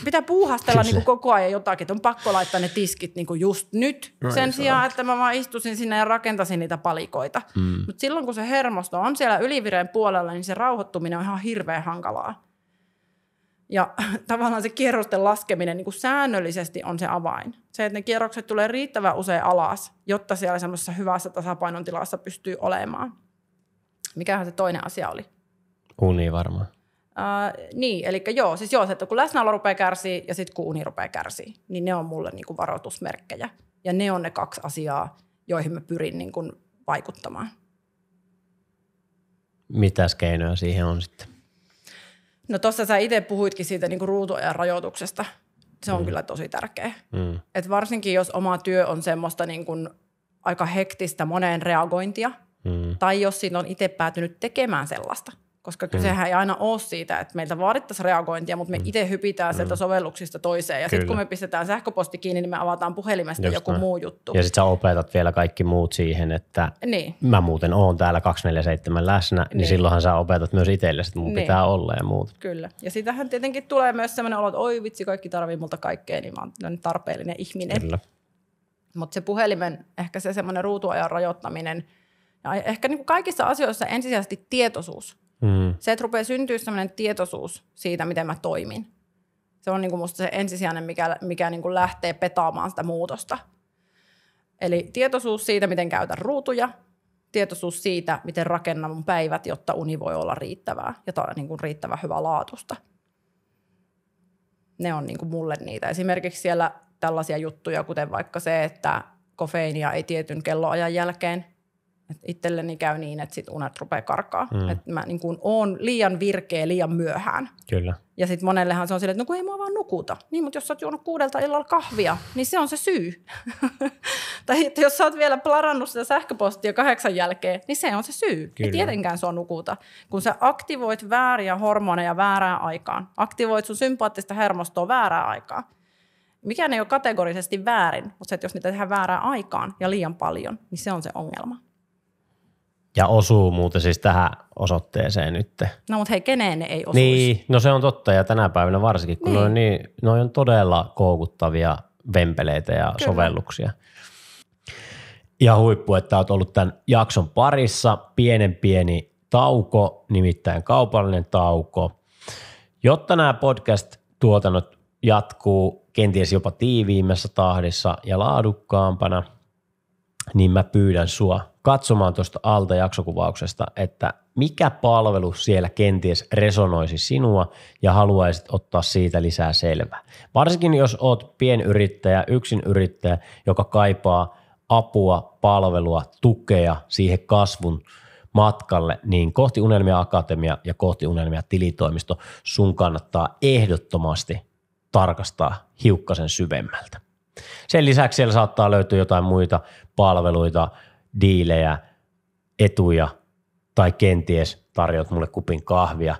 pitää puuhastella niin kuin koko ajan jotakin, että on pakko laittaa ne tiskit niin kuin just nyt sen sijaan, että mä vaan istuisin sinne ja rakentaisin niitä palikoita. Mutta silloin, kun se hermosto on siellä ylivireen puolella, niin se rauhoittuminen on ihan hirveän hankalaa. Ja tavallaan se kierrosten laskeminen niin kuin säännöllisesti on se avain. Se, että ne kierrokset tulee riittävän usein alas, jotta siellä semmoisessa hyvässä tasapainon tilassa pystyy olemaan. Mikähän se toinen asia oli? Uni varmaan. Niin, eli se, että kun läsnäolo rupeaa kärsiä ja sitten kun uni rupeaa kärsiä, niin ne on mulle niin kuin varoitusmerkkejä. Ja ne on ne 2 asiaa, joihin mä pyrin niin kuin vaikuttamaan. Mitäs keinoja siihen on sitten? No tuossa sä itse puhuitkin siitä niin kuin ruutuajan rajoituksesta. Se on kyllä tosi tärkeä. Et varsinkin jos oma työ on semmoista niin kuin aika hektistä moneen reagointia, tai jos siitä on itse päätynyt tekemään sellaista. Koska kysehän ei aina ole siitä, että meiltä vaadittaisiin reagointia, mutta me itse hypitään sieltä sovelluksista toiseen. Ja sitten kun me pistetään sähköposti kiinni, niin me avataan puhelimesta joku muu juttu. Ja sitten sä opetat vielä kaikki muut siihen, että mä muuten oon täällä 247 läsnä, niin silloinhan sä opetat myös itsellesi, että mun pitää olla ja muuta. Kyllä. Ja sitähän tietenkin tulee myös sellainen olo, että oi vitsi, kaikki tarvii multa kaikkea, niin mä oon tarpeellinen ihminen. Kyllä. Mutta se puhelimen, ehkä se semmoinen ruutuajan rajoittaminen, ja ehkä niin kuin kaikissa asioissa ensisijaisesti tietoisuus. Se, että rupeaa syntyä sellainen tietoisuus siitä, miten mä toimin. Se on niin kuin musta se ensisijainen, mikä niin kuin lähtee petaamaan sitä muutosta. Eli tietoisuus siitä, miten käytän ruutuja, tietoisuus siitä, miten rakennan mun päivät, jotta uni voi olla riittävää ja niin kuin riittävän hyvä laatusta. Ne on niin kuin mulle niitä. Esimerkiksi siellä tällaisia juttuja, kuten vaikka se, että kofeiinia ei tietyn kelloajan jälkeen. Et itselleni käy niin, että sit unet rupeaa karkaa. Että mä niin kun oon liian virkeä liian myöhään. Kyllä. Ja sitten monellehan se on silleen, että no kun ei mua vaan nukuta. Niin, mutta jos sä oot juonut 6 illalla kahvia, niin se on se syy. Tai että jos sä oot vielä plarannut sitä sähköpostia 8 jälkeen, niin se on se syy. Kyllä. Ei tietenkään se on nukuta. Kun sä aktivoit vääriä hormoneja väärään aikaan, aktivoit sun sympaattista hermostoa väärään aikaan. Mikään ei ole kategorisesti väärin, mutta se, että jos niitä tehdään väärään aikaan ja liian paljon, niin se on se ongelma. Ja osuu muuten siis tähän osoitteeseen nyt. No mutta hei, keneen ne ei osuisi? Niin, no se on totta ja tänä päivänä varsinkin, kun noi on todella koukuttavia vempeleitä ja kyllä. sovelluksia. Ja huippu, että olet ollut tämän jakson parissa. Pieni tauko, nimittäin kaupallinen tauko. Jotta nämä podcast-tuotannot jatkuu kenties jopa tiiviimmässä tahdissa ja laadukkaampana, niin mä pyydän sua katsomaan tuosta alta jaksokuvauksesta, että mikä palvelu siellä kenties resonoisi sinua ja haluaisit ottaa siitä lisää selvää. Varsinkin jos oot pienyrittäjä, yksinyrittäjä, joka kaipaa apua, palvelua, tukea siihen kasvun matkalle, niin Kohti Unelmia Akatemia ja Kohti Unelmia tilitoimisto sun kannattaa ehdottomasti tarkastaa hiukkasen syvemmältä. Sen lisäksi siellä saattaa löytyä jotain muita palveluita, diilejä, etuja tai kenties tarjot mulle kupin kahvia,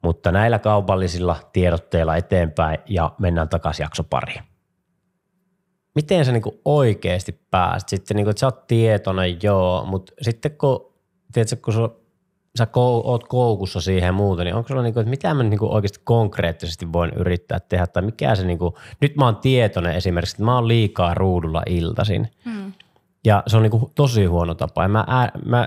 mutta näillä kaupallisilla tiedotteilla eteenpäin ja mennään takaisin jaksopariin. Miten sä niinku oikeasti pääset? Sitten niinku, että sä oot tietoinen, joo, mutta sitten kun, tiedätkö, kun sä oot koukussa siihen ja muuta, niin onko sulla niinku, että mitä mä niinku oikeasti konkreettisesti voin yrittää tehdä tai mikä se niinku, nyt mä oon tietoinen esimerkiksi, että mä oon liikaa ruudulla iltaisin. Ja se on niinku tosi huono tapa ja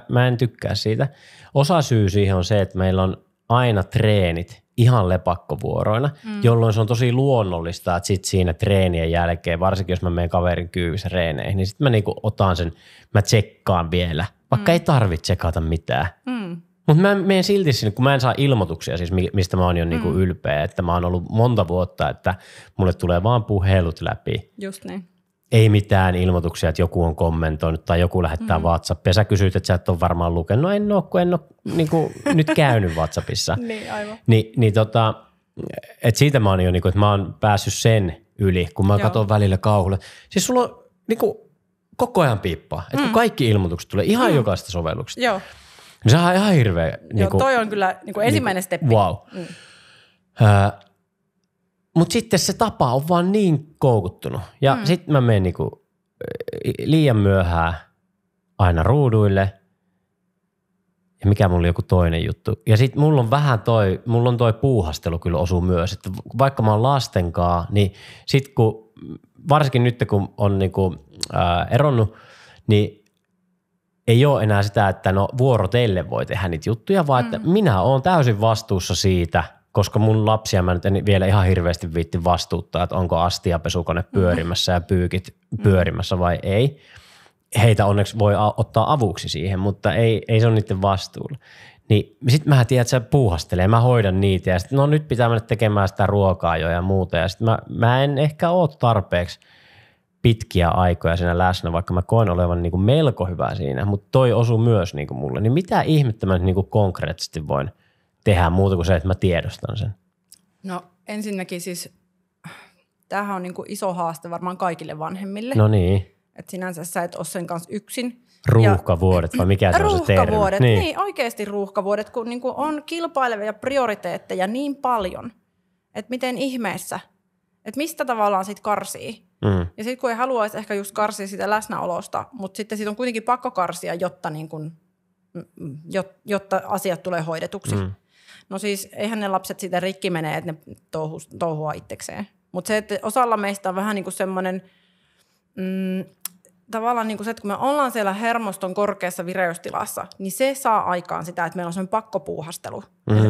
mä en tykkää siitä. Osa syy siihen on se, että meillä on aina treenit ihan lepakkovuoroina, jolloin se on tosi luonnollista, että sit siinä treenien jälkeen, varsinkin jos mä menen kaverin kyyvissä reeneihin, niin sitten mä niinku otan sen, mä tsekkaan vielä, vaikka ei tarvitse tsekata mitään. Mutta mä menen silti sinne, kun mä en saa ilmoituksia, siis mistä mä oon jo niinku ylpeä, että mä oon ollut monta vuotta, että mulle tulee vaan puhelut läpi. Just niin. Ei mitään ilmoituksia, että joku on kommentoinut tai joku lähettää WhatsAppia. Sä kysyit, että sä et ole varmaan lukenut. No en ole, kun en ole niinku, nyt käynyt WhatsAppissa. Niin, aivan. Et siitä mä oon jo, niinku, että mä oon päässyt sen yli, kun mä katson välillä kauhulle. Siis sulla on niinku, koko ajan piippaa, että kun kaikki ilmoitukset tulee ihan jokaisesta sovelluksesta. Joo. Se on ihan hirveä. Joo, toi on kyllä niinku ensimmäinen steppi. Wow. Mutta sitten se tapa on vaan niin koukuttunut. Ja sitten mä menen niinku liian myöhään aina ruuduille. Ja mikä mulla oli joku toinen juttu. Ja sit mulla on toi puuhastelu kyllä osuu myös. Että vaikka mä oon lastenkaan, niin sit kun, varsinkin nyt kun on niinku, eronnut, niin ei ole enää sitä, että no vuorotelle voi tehdä niitä juttuja, vaan että minä oon täysin vastuussa siitä, koska mun lapsia mä nyt en vielä ihan hirveästi viitti vastuuttaa, että onko astiapesukone pyörimässä ja pyykit pyörimässä vai ei. Heitä onneksi voi ottaa avuksi siihen, mutta ei se ole niiden vastuulla. Niin sit mä tiedän, että se puuhastelee, mä hoidan niitä ja sitten no nyt pitää mennä tekemään sitä ruokaa jo ja muuta. Ja sitten mä en ehkä ole tarpeeksi pitkiä aikoja siinä läsnä, vaikka mä koen olevan niin kuin melko hyvä siinä, mutta toi osuu myös niin kuin mulle. Niin mitä ihmettä mä nyt niin kuin konkreettisesti voin tehdä muuta kuin se, että mä tiedostan sen? No ensinnäkin siis tämähän on niin kuin iso haaste varmaan kaikille vanhemmille. No niin. Että sinänsä sä et ole sen kanssa yksin. Ruuhkavuodet vai mikä se on se termi? Ruuhkavuodet, niin oikeasti ruuhkavuodet, kun niin kuin on kilpailevia prioriteetteja niin paljon, että miten ihmeessä, että mistä tavallaan sit karsii. Ja sitten kun ei haluaisi ehkä just karsia sitä läsnäolosta, mutta sitten siitä on kuitenkin pakko karsia, jotta asiat tulee hoidetuksi. No siis eihän ne lapset siitä rikki menee, että ne touhua itsekseen. Mutta se, että osalla meistä on vähän niin kuin semmoinen tavallaan niin kuin se, että kun me ollaan siellä hermoston korkeassa vireystilassa, niin se saa aikaan sitä, että meillä on semmoinen pakkopuuhastelu.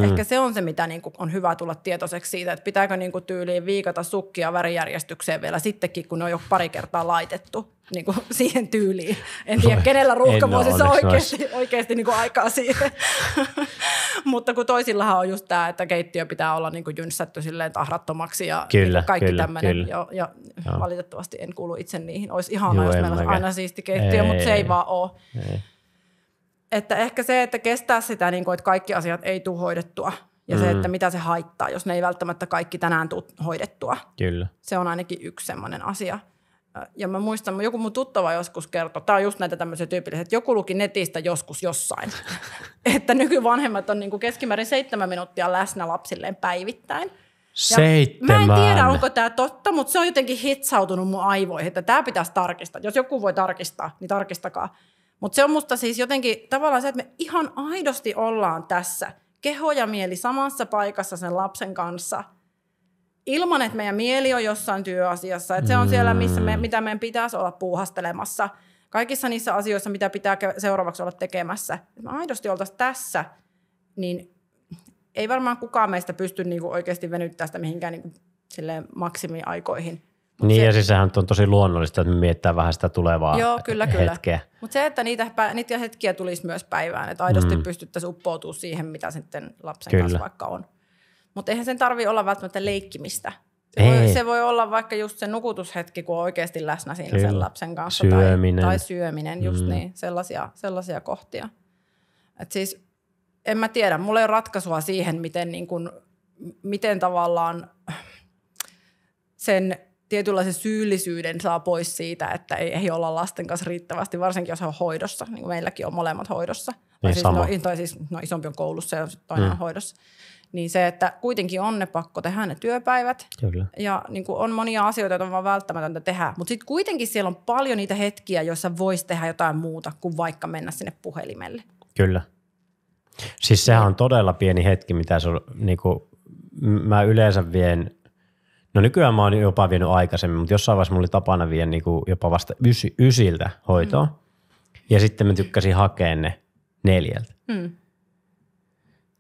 Ehkä se on se, mitä niin kuin on hyvä tulla tietoiseksi siitä, että pitääkö niin kuin tyyliin viikata sukkia värijärjestykseen vielä sittenkin, kun ne on jo pari kertaa laitettu niin kuin siihen tyyliin. En tiedä, kenellä ruuhkavuosissa oikeasti niin kuin aikaa siihen. Mutta kun toisillahan on just tämä, että keittiö pitää olla niin kuin jynssätty silleen tahrattomaksi ja kyllä, niin kaikki tämmöinen. Ja valitettavasti en kuulu itse niihin. Olisi ihanaa, jos meillä olisi aina siisti keittiö, mutta se ei vaan ole. Että ehkä se, että kestää sitä, niin kuin, että kaikki asiat ei tule hoidettua ja se, että mitä se haittaa, jos ne ei välttämättä kaikki tänään tule hoidettua. Kyllä. Se on ainakin yksi semmoinen asia. Ja mä muistan, joku mun tuttava joskus kertoi, tämä on just näitä tämmöisiä tyypillisiä, että joku luki netistä joskus jossain, että nykyvanhemmat on niin kuin keskimäärin 7 minuuttia läsnä lapsilleen päivittäin. 7. Mä en tiedä, onko tämä totta, mutta se on jotenkin hitsautunut mun aivoihin, että tämä pitäisi tarkistaa. Jos joku voi tarkistaa, niin tarkistakaa. Mutta se on musta siis jotenkin tavallaan se, että me ihan aidosti ollaan tässä, keho ja mieli samassa paikassa sen lapsen kanssa, ilman että meidän mieli on jossain työasiassa, että se on siellä, mitä meidän pitäisi olla puuhastelemassa. Kaikissa niissä asioissa, mitä pitää seuraavaksi olla tekemässä. Että me aidosti oltaisiin tässä, niin ei varmaan kukaan meistä pysty niinku oikeasti venyttämään sitä mihinkään niinku maksimiaikoihin. Niin ja siis sehän on tosi luonnollista, että me mietitään vähän sitä tulevaa hetkeä. Mutta se, että niitä hetkiä tulisi myös päivään, että aidosti pystyttäisiin uppoutumaan siihen, mitä sitten lapsen kanssa vaikka on. Mutta eihän sen tarvitse olla välttämättä leikkimistä. Se voi olla vaikka just se nukutushetki, kun on oikeasti läsnä siinä sen lapsen kanssa. Tai syöminen, just niin, sellaisia kohtia. Et siis en mä tiedä, mulla ei ole ratkaisua siihen, miten tavallaan sen tietynlaisen syyllisyyden saa pois siitä, että ei olla lasten kanssa riittävästi, varsinkin jos on hoidossa, niin kuin meilläkin on molemmat hoidossa. Isompi on koulussa ja toinen on hoidossa. Niin se, että kuitenkin on ne pakko tehdä ne työpäivät. Kyllä. Ja niin kuin on monia asioita, joita on vaan välttämätöntä tehdä. Mutta sitten kuitenkin siellä on paljon niitä hetkiä, joissa voisi tehdä jotain muuta kuin vaikka mennä sinne puhelimelle. Kyllä. Siis sehän on todella pieni hetki, mitä se on, niin kuin, mä yleensä vien, no nykyään mä oon jopa vienyt aikaisemmin, mutta jossain vaiheessa mulla oli tapana vie niin kuin jopa vasta 9 hoitoon. Ja sitten mä tykkäsin hakea ne 4.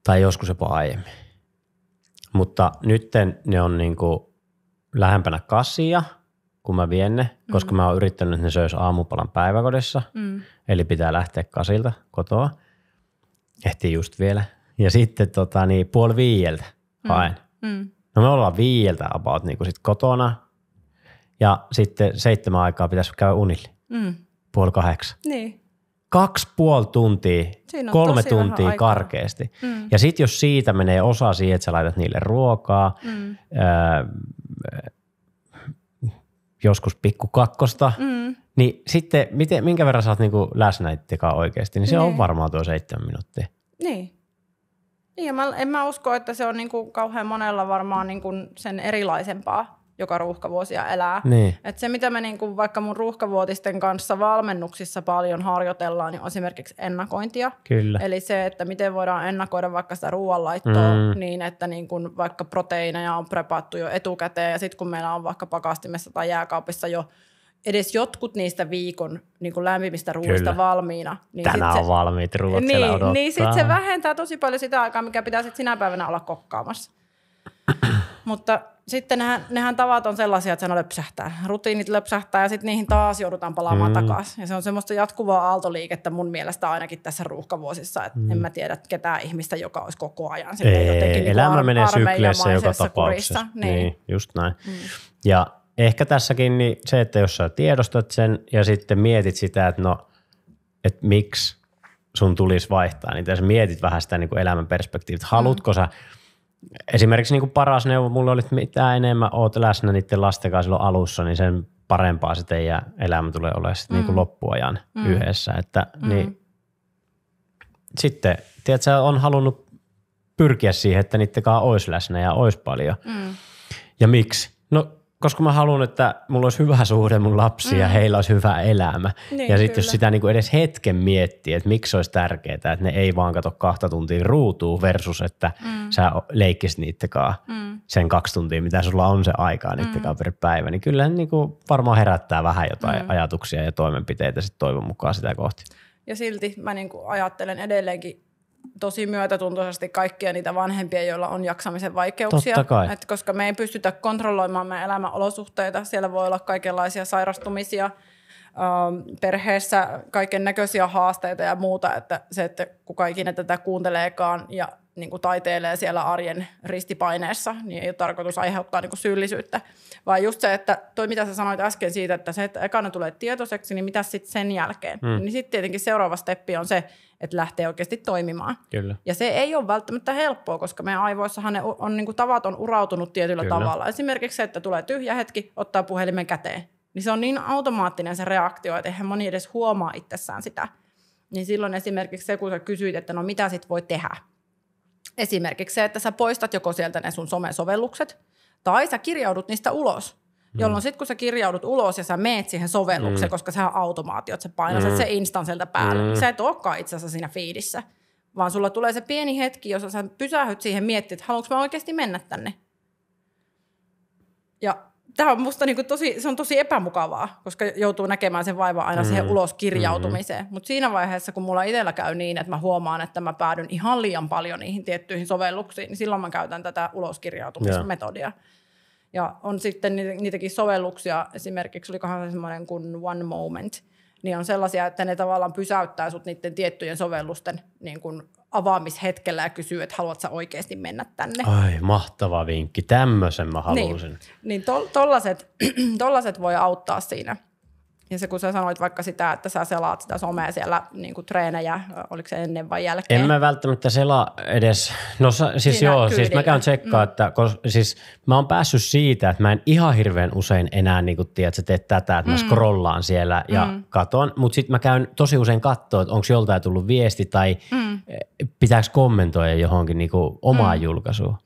Tai joskus jopa aiemmin. Mutta nyt ne on niinku lähempänä 8, kun mä vien ne, koska mä oon yrittänyt, että ne söisi aamupalan päiväkodissa. Eli pitää lähteä 8 kotoa. Ehtii just vielä. Ja sitten 4:30 haen. No me ollaan 5 about niinku sit kotona. Ja sitten 7 aikaa pitäisi käydä unille. 7:30. Niin. 2,5 tuntia, 3 tuntia karkeasti. Ja sitten jos siitä menee osa siihen, että sä laitat niille ruokaa, joskus pikkukakkosta, niin sitten minkä verran sä oot niinku läsnä itsekaan oikeasti, niin se on varmaan tuo 7 minuuttia. Niin. Ja en mä usko, että se on niinku kauhean monella varmaan niinku sen erilaisempaa. joka ruuhkavuosia elää. Niin. Et se, mitä me niinku vaikka mun ruuhkavuotisten kanssa valmennuksissa paljon harjoitellaan, niin on esimerkiksi ennakointia. Kyllä. Eli se, että miten voidaan ennakoida vaikka sitä ruoanlaittoa niin, että niinku vaikka proteiineja on prepattu jo etukäteen ja sitten kun meillä on vaikka pakastimessa tai jääkaapissa jo edes jotkut niistä viikon niin kuin lämpimistä ruuista valmiina. Niin tänään on valmiit ruuat siellä odottaa. Niin sitten se vähentää tosi paljon sitä aikaa, mikä pitää sitten sinä päivänä olla kokkaamassa. Mutta sitten nehän tavat on sellaisia, että se löpsähtää. Rutiinit löpsähtää ja sitten niihin taas joudutaan palaamaan takaisin. Ja se on semmoista jatkuvaa aaltoliikettä mun mielestä ainakin tässä ruuhkavuosissa. Että en mä tiedä ketään ihmistä, joka olisi koko ajan jotenkin elämä menee sykleissä joka tapauksessa. Niin, just näin. Ja ehkä tässäkin niin se, että jos sä tiedostat sen ja sitten mietit sitä, että että miksi sun tulisi vaihtaa, niin sä mietit vähän sitä niin kuin elämän perspektiivistä. Haluatko sä, esimerkiksi niin kuin paras neuvo mulle oli, että mitä enemmän oot läsnä niiden lasten kanssa silloin alussa, niin sen parempaa se teidän elämä tulee olemaan sitten niin kuin loppuajan yhdessä. Että, niin, sitten, tiedätkö, sä on halunnut pyrkiä siihen, että niittenkaan olisi läsnä ja olisi paljon. Ja miksi? No, koska mä haluan, että mulla olisi hyvä suhde mun lapsiin ja heillä olisi hyvä elämä. Niin, ja sitten jos sitä niin kuin edes hetken miettii, että miksi olisi tärkeää, että ne ei vaan kato 2 tuntia ruutuun versus, että sä leikkisit niittenkaan sen 2 tuntia, mitä sulla on se aikaa niittenkaan per päivä, niin kyllä niin kuin varmaan herättää vähän jotain ajatuksia ja toimenpiteitä sitten toivon mukaan sitä kohti. Ja silti mä niin kuin ajattelen edelleenkin tosi myötätuntoisesti kaikkia niitä vanhempia, joilla on jaksamisen vaikeuksia. Et koska me ei pystytä kontrolloimaan meidän elämänolosuhteita. Siellä voi olla kaikenlaisia sairastumisia, perheessä kaiken näköisiä haasteita ja muuta. Että se, että kuka ikinä tätä kuunteleekaan ja niin kuin taiteilee siellä arjen ristipaineessa, niin ei ole tarkoitus aiheuttaa niin kuin syyllisyyttä. Vaan just se, että toi mitä sä sanoit äsken siitä, että se, että ekana tulee tietoiseksi, niin mitä sitten sen jälkeen? Niin sitten tietenkin seuraava steppi on se, että lähtee oikeasti toimimaan. Kyllä. Ja se ei ole välttämättä helppoa, koska meidän aivoissahan ne on niin kuin tavat on urautunut tietyllä tavalla. Esimerkiksi se, että tulee tyhjä hetki, ottaa puhelimen käteen. Niin se on niin automaattinen se reaktio, että eihän moni edes huomaa itsessään sitä. Niin silloin esimerkiksi se, kun sä kysyit, että no mitä sit voi tehdä. Esimerkiksi se, että sä poistat joko sieltä ne sun somesovellukset, tai sä kirjaudut niistä ulos. Jolloin sitten kun sä kirjaudut ulos ja sä meet siihen sovellukseen, koska sehän on automaatio, että sä painat se instan sieltä päälle, niin sä et olekaan itse asiassa siinä feedissä. Vaan sulla tulee se pieni hetki, jossa sä pysähyt siihen miettimään, että haluanko mä oikeasti mennä tänne. Ja tämä on musta niinku se on tosi epämukavaa, koska joutuu näkemään sen vaivaa aina siihen ulos kirjautumiseen. Mutta siinä vaiheessa, kun mulla itsellä käy niin, että mä huomaan, että mä päädyn ihan liian paljon niihin tiettyihin sovelluksiin, niin silloin mä käytän tätä uloskirjautumismetodia. Ja on sitten niitäkin sovelluksia, esimerkiksi olikohan se semmoinen kuin One Moment, niin on sellaisia, että ne tavallaan pysäyttää sut niiden tiettyjen sovellusten niin kuin avaamishetkellä ja kysyy, että haluat sä oikeasti mennä tänne. Ai, mahtava vinkki. Tämmöisen mä haluaisin. Niin tollaset voi auttaa siinä. Ja se, kun sä sanoit vaikka sitä, että sä selaat sitä somea siellä niin kuin treenejä, oliko se ennen vai jälkeen? En mä välttämättä selaa edes. No siis siinä joo, siis mä käyn tsekkaan, että siis mä oon päässyt siitä, että mä en ihan hirveän usein enää niin kuin tiedät, sä teet tätä, että mä scrollaan siellä ja katon. Mutta sitten mä käyn tosi usein katsoa, että onko joltain tullut viesti tai pitääkö kommentoida johonkin niin kuin omaan julkaisuun.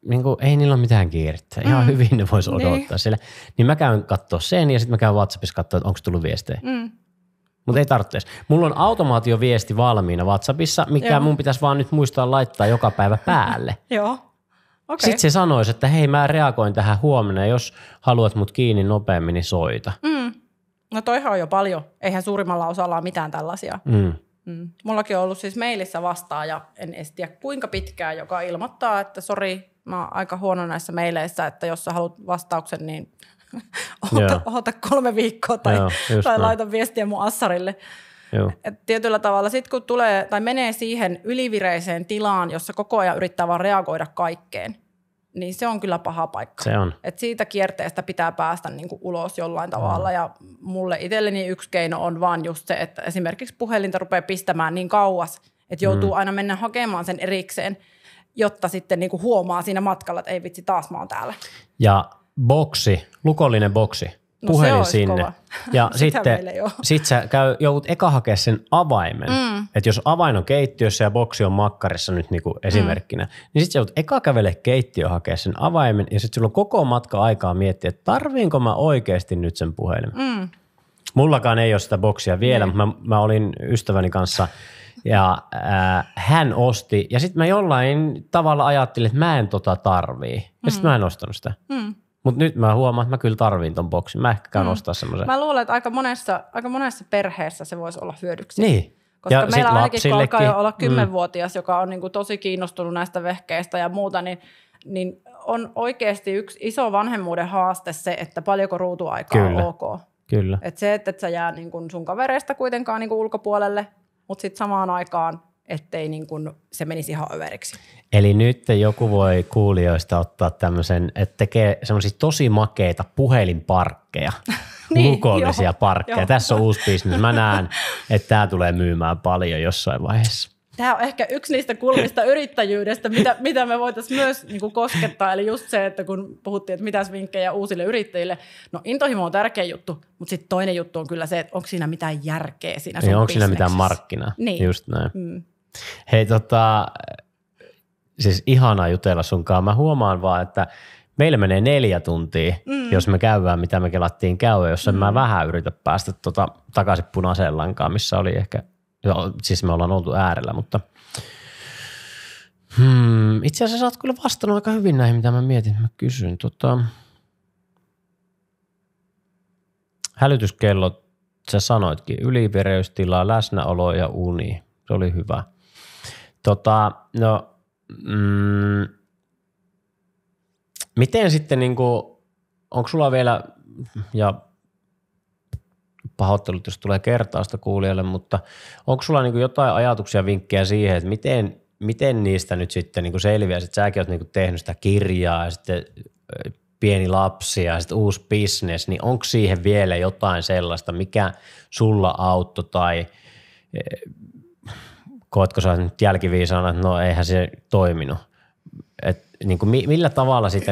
Niin kuin, ei niillä ole mitään kiirettä. Ihan hyvin ne voisi odottaa siellä. Niin mä käyn katsoa sen ja sitten mä käyn WhatsAppissa katsoa, että onko tullut viestejä. Mutta ei tarvitse. Mulla on automaatioviesti valmiina WhatsAppissa, mikä mun pitäisi vaan nyt muistaa laittaa joka päivä päälle. Joo. Okay. Sitten se sanoisi, että hei mä reagoin tähän huomenna ja jos haluat mut kiinni nopeammin, niin soita. No toihan on jo paljon. Eihän suurimmalla osalla ole mitään tällaisia. Mullakin on ollut siis mailissa vastaaja, en edes tiedä kuinka pitkään, joka ilmoittaa, että sori, mä oon aika huono näissä maileissa, että jos sä haluat vastauksen, niin oota 3 viikkoa tai laita viestiä mun assarille. Et tietyllä tavalla sitten kun tulee tai menee siihen ylivireiseen tilaan, jossa koko ajan yrittää vaan reagoida kaikkeen, niin se on kyllä paha paikka. Se on. Et siitä kierteestä pitää päästä niinku ulos jollain tavalla ja mulle itselleni yksi keino on vaan just se, että esimerkiksi puhelinta rupeaa pistämään niin kauas, että joutuu aina mennä hakemaan sen erikseen, jotta sitten niinku huomaa siinä matkalla, että ei vitsi, taas mä oon täällä. Ja boksi, lukollinen boksi. puhelin sinne. Kova. Ja sitten sä joudut eka hakea sen avaimen. Että jos avain on keittiössä ja boksi on makkarissa nyt niinku esimerkkinä, niin sitten sä joudut eka kävele keittiöön hakea sen avaimen ja sitten sulla on koko matka aikaa miettiä, että tarviinko mä oikeasti nyt sen puhelimen. Mullakaan ei ole sitä boksia vielä, mutta mä olin ystäväni kanssa ja hän osti ja sitten mä jollain tavalla ajattelin, että mä en tarvii. Ja sitten mä en ostanut sitä. Mutta nyt mä huomaan, että mä kyllä tarviin ton boksin. Mä ehkä käyn ostaa semmoisen. Mä luulen, että aika monessa perheessä se voisi olla hyödyksi. Niin. Koska ja meillä ainakin, kun alkaa jo olla 10-vuotias, joka on niinku tosi kiinnostunut näistä vehkeistä ja muuta, niin on oikeasti yksi iso vanhemmuuden haaste se, että paljonko ruutuaikaa on ok. Kyllä. Että se, että et sä jää niin kun sun kavereista kuitenkaan niin kun ulkopuolelle, mutta sitten samaan aikaan, ettei niin kun se menisi ihan överiksi. Eli nyt joku voi kuulijoista ottaa tämmöisen, että tekee semmoisia tosi makeita puhelinparkkeja, niin, lukollisia parkkeja. Joo. Tässä on uusi bisnes. Mä näen, että tämä tulee myymään paljon jossain vaiheessa. Tämä on ehkä yksi niistä kulmista yrittäjyydestä, mitä me voitaisiin myös niin kuin koskettaa. Eli just se, että kun puhuttiin, että mitäs vinkkejä uusille yrittäjille. No intohimo on tärkeä juttu, mutta sitten toinen juttu on kyllä se, että onko siinä mitään järkeä siinä sun onko siinä mitään markkinaa? Niin. Just näin. Hei siis ihanaa jutella sunkaan. Mä huomaan vaan, että meillä menee 4 tuntia, jos me käydään, mitä me kelattiin käydä, jos mä vähän yritä päästä takaisin punaiseen lankaan, missä oli ehkä, siis me ollaan oltu äärellä, mutta itse asiassa sä oot kyllä vastannut aika hyvin näihin, mitä mä mietin, mä kysyn. Hälytyskellot, sä sanoitkin, ylivireystila, läsnäolo ja uni, se oli hyvä. Miten sitten, onko sulla vielä, ja pahoittelut, jos tulee kertausta kuulijalle, mutta onko sulla jotain ajatuksia, vinkkejä siihen, että miten niistä nyt sitten selviää? Sitten säkin oot tehnyt sitä kirjaa ja sitten pieni lapsi ja sitten uusi business, niin onko siihen vielä jotain sellaista, mikä sulla auttoi tai koetko sä nyt jälkiviisaana, että no eihän se toiminut? Millä tavalla sitä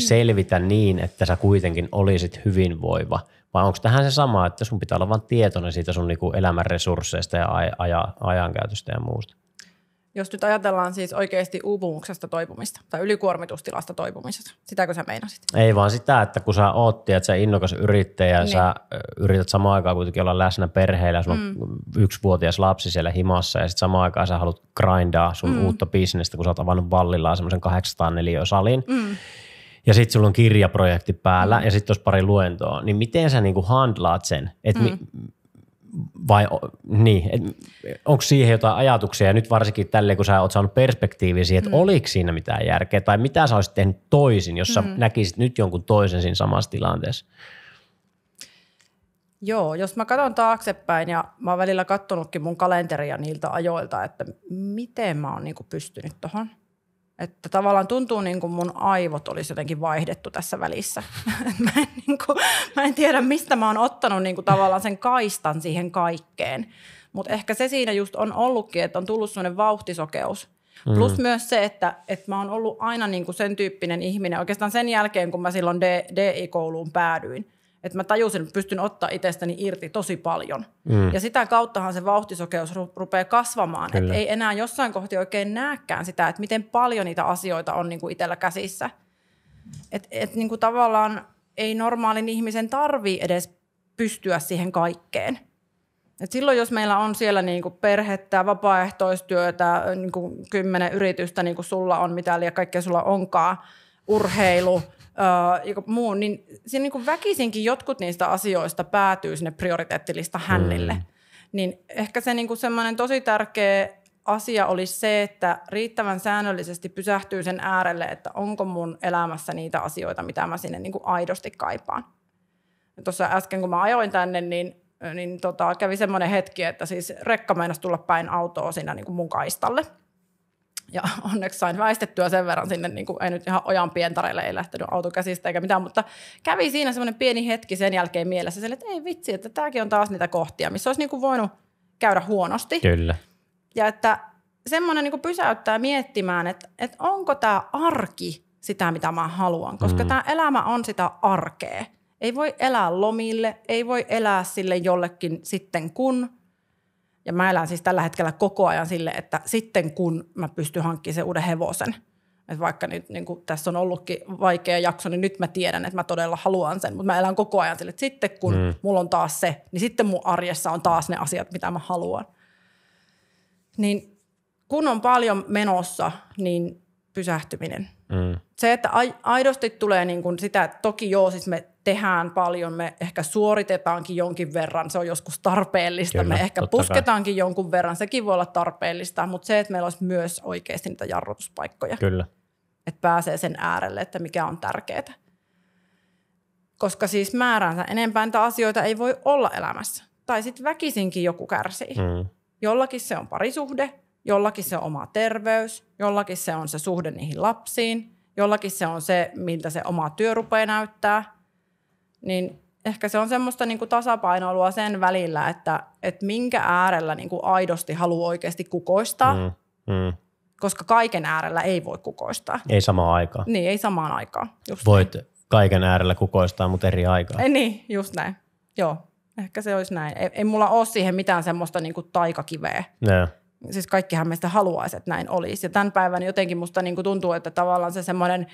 selvitä niin, että sä kuitenkin olisit hyvinvoiva? Vai onko tähän se sama, että sun pitää olla vain tietoinen siitä sun elämän resursseista ja ajankäytöstä ja muusta? Jos nyt ajatellaan siis oikeasti uupumuksesta toipumista tai ylikuormitustilasta toipumisesta, sitäkö sä meinasit? Ei vaan sitä, että kun sä oot, että sä innokas yrittäjä ja sä yrität samaan aikaan kuitenkin olla läsnä perheellä ja sulla on 1-vuotias lapsi siellä himassa ja sitten samaan aikaan sä haluat grindaa sun uutta bisnestä, kun sä oot avannut Vallillaan semmoisen 804 salin. Ja sitten sulla on kirjaprojekti päällä ja sitten olisi pari luentoa, niin miten sä handlaat sen? Onko siihen jotain ajatuksia ja nyt varsinkin tälleen, kun sä oot saanut perspektiiviä siihen, että oliko siinä mitään järkeä tai mitä sä olisit tehnyt toisin, jos sä näkisit nyt jonkun toisen siinä samassa tilanteessa? Joo, jos mä katson taaksepäin ja mä oon välillä katsonutkin mun kalenteria niiltä ajoilta, että miten mä oon pystynyt tohon. Että tavallaan tuntuu niin kuin mun aivot olisi jotenkin vaihdettu tässä välissä. Mä en tiedä, mistä mä oon ottanut niin kuin tavallaan sen kaistan siihen kaikkeen. Mutta ehkä se siinä just on ollutkin, että on tullut sellainen vauhtisokeus. Plus myös se, että mä oon ollut aina niin kuin sen tyyppinen ihminen. Oikeastaan sen jälkeen, kun mä silloin DI-kouluun päädyin. Että mä tajusin, että pystyn ottaa itsestäni irti tosi paljon. Ja sitä kauttahan se vauhtisokeus rupeaa kasvamaan. Että ei enää jossain kohti oikein näekään sitä, että miten paljon niitä asioita on niinku itsellä käsissä. Että niinku tavallaan ei normaalin ihmisen tarvitse edes pystyä siihen kaikkeen. Et silloin, jos meillä on siellä niinku perhettä, vapaaehtoistyötä, niinku 10 yritystä, niin kuin sulla on, mitä liian kaikkea sulla onkaan, urheilu, muu, niin siinä niin väkisinkin jotkut niistä asioista päätyy sinne prioriteettilista hännille. Niin ehkä se niin semmoinen tosi tärkeä asia olisi se, että riittävän säännöllisesti pysähtyy sen äärelle, että onko mun elämässä niitä asioita, mitä mä sinne niin aidosti kaipaan. Tuossa äsken, kun mä ajoin tänne, niin kävi semmoinen hetki, että siis rekka meinasi tulla päin autoa siinä niin mun kaistalle. Ja onneksi sain väistettyä sen verran sinne, niin kuin ei nyt ihan ojan pientareille, ei lähtenyt auto käsistä eikä mitään, mutta kävi siinä semmoinen pieni hetki sen jälkeen mielessä, että ei vitsi, että tämäkin on taas niitä kohtia, missä olisi niin kuin voinut käydä huonosti. Kyllä. Ja että semmoinen niin kuin pysäyttää miettimään, että onko tämä arki sitä, mitä mä haluan, koska tämä elämä on sitä arkea. Ei voi elää lomille, ei voi elää sille jollekin sitten kun. Ja mä elän siis tällä hetkellä koko ajan sille, että sitten kun mä pystyn hankkimaan sen uuden hevosen. Että vaikka nyt niin kun tässä on ollutkin vaikea jakso, niin nyt mä tiedän, että mä todella haluan sen. Mutta mä elän koko ajan sille, että sitten kun mulla on taas se, niin sitten mun arjessa on taas ne asiat, mitä mä haluan. Niin kun on paljon menossa, niin pysähtyminen. Se, että aidosti tulee niin kuin sitä, että toki joo, siis me tehdään paljon, me ehkä suoritetaankin jonkin verran, se on joskus tarpeellista, kyllä, me ehkä pusketaankin jonkun verran, sekin voi olla tarpeellista, mutta se, että meillä olisi myös oikeasti niitä jarrutuspaikkoja. Kyllä. Että pääsee sen äärelle, että mikä on tärkeää. Koska siis määränsä enempää niitä asioita ei voi olla elämässä. Tai sitten väkisinkin joku kärsii. Jollakin se on parisuhde, jollakin se on oma terveys, jollakin se on se suhde niihin lapsiin, jollakin se on se, miltä se oma työ rupeaa näyttää. Niin ehkä se on semmoista niin kuin tasapainoilua sen välillä, että minkä äärellä niin kuin aidosti haluaa oikeasti kukoistaa, koska kaiken äärellä ei voi kukoistaa. Ei samaan aikaan. Niin, ei samaan aikaan. Just voit näin. Kaiken äärellä kukoistaa, mutta eri aikaa. Niin, just näin. Joo, ehkä se olisi näin. Ei mulla ole siihen mitään semmoista niin kuin taikakiveä. No. Siis kaikkihan meistä haluaisi, että näin olisi. Ja tämän päivän jotenkin musta niin kuin tuntuu, että tavallaan se semmoinen,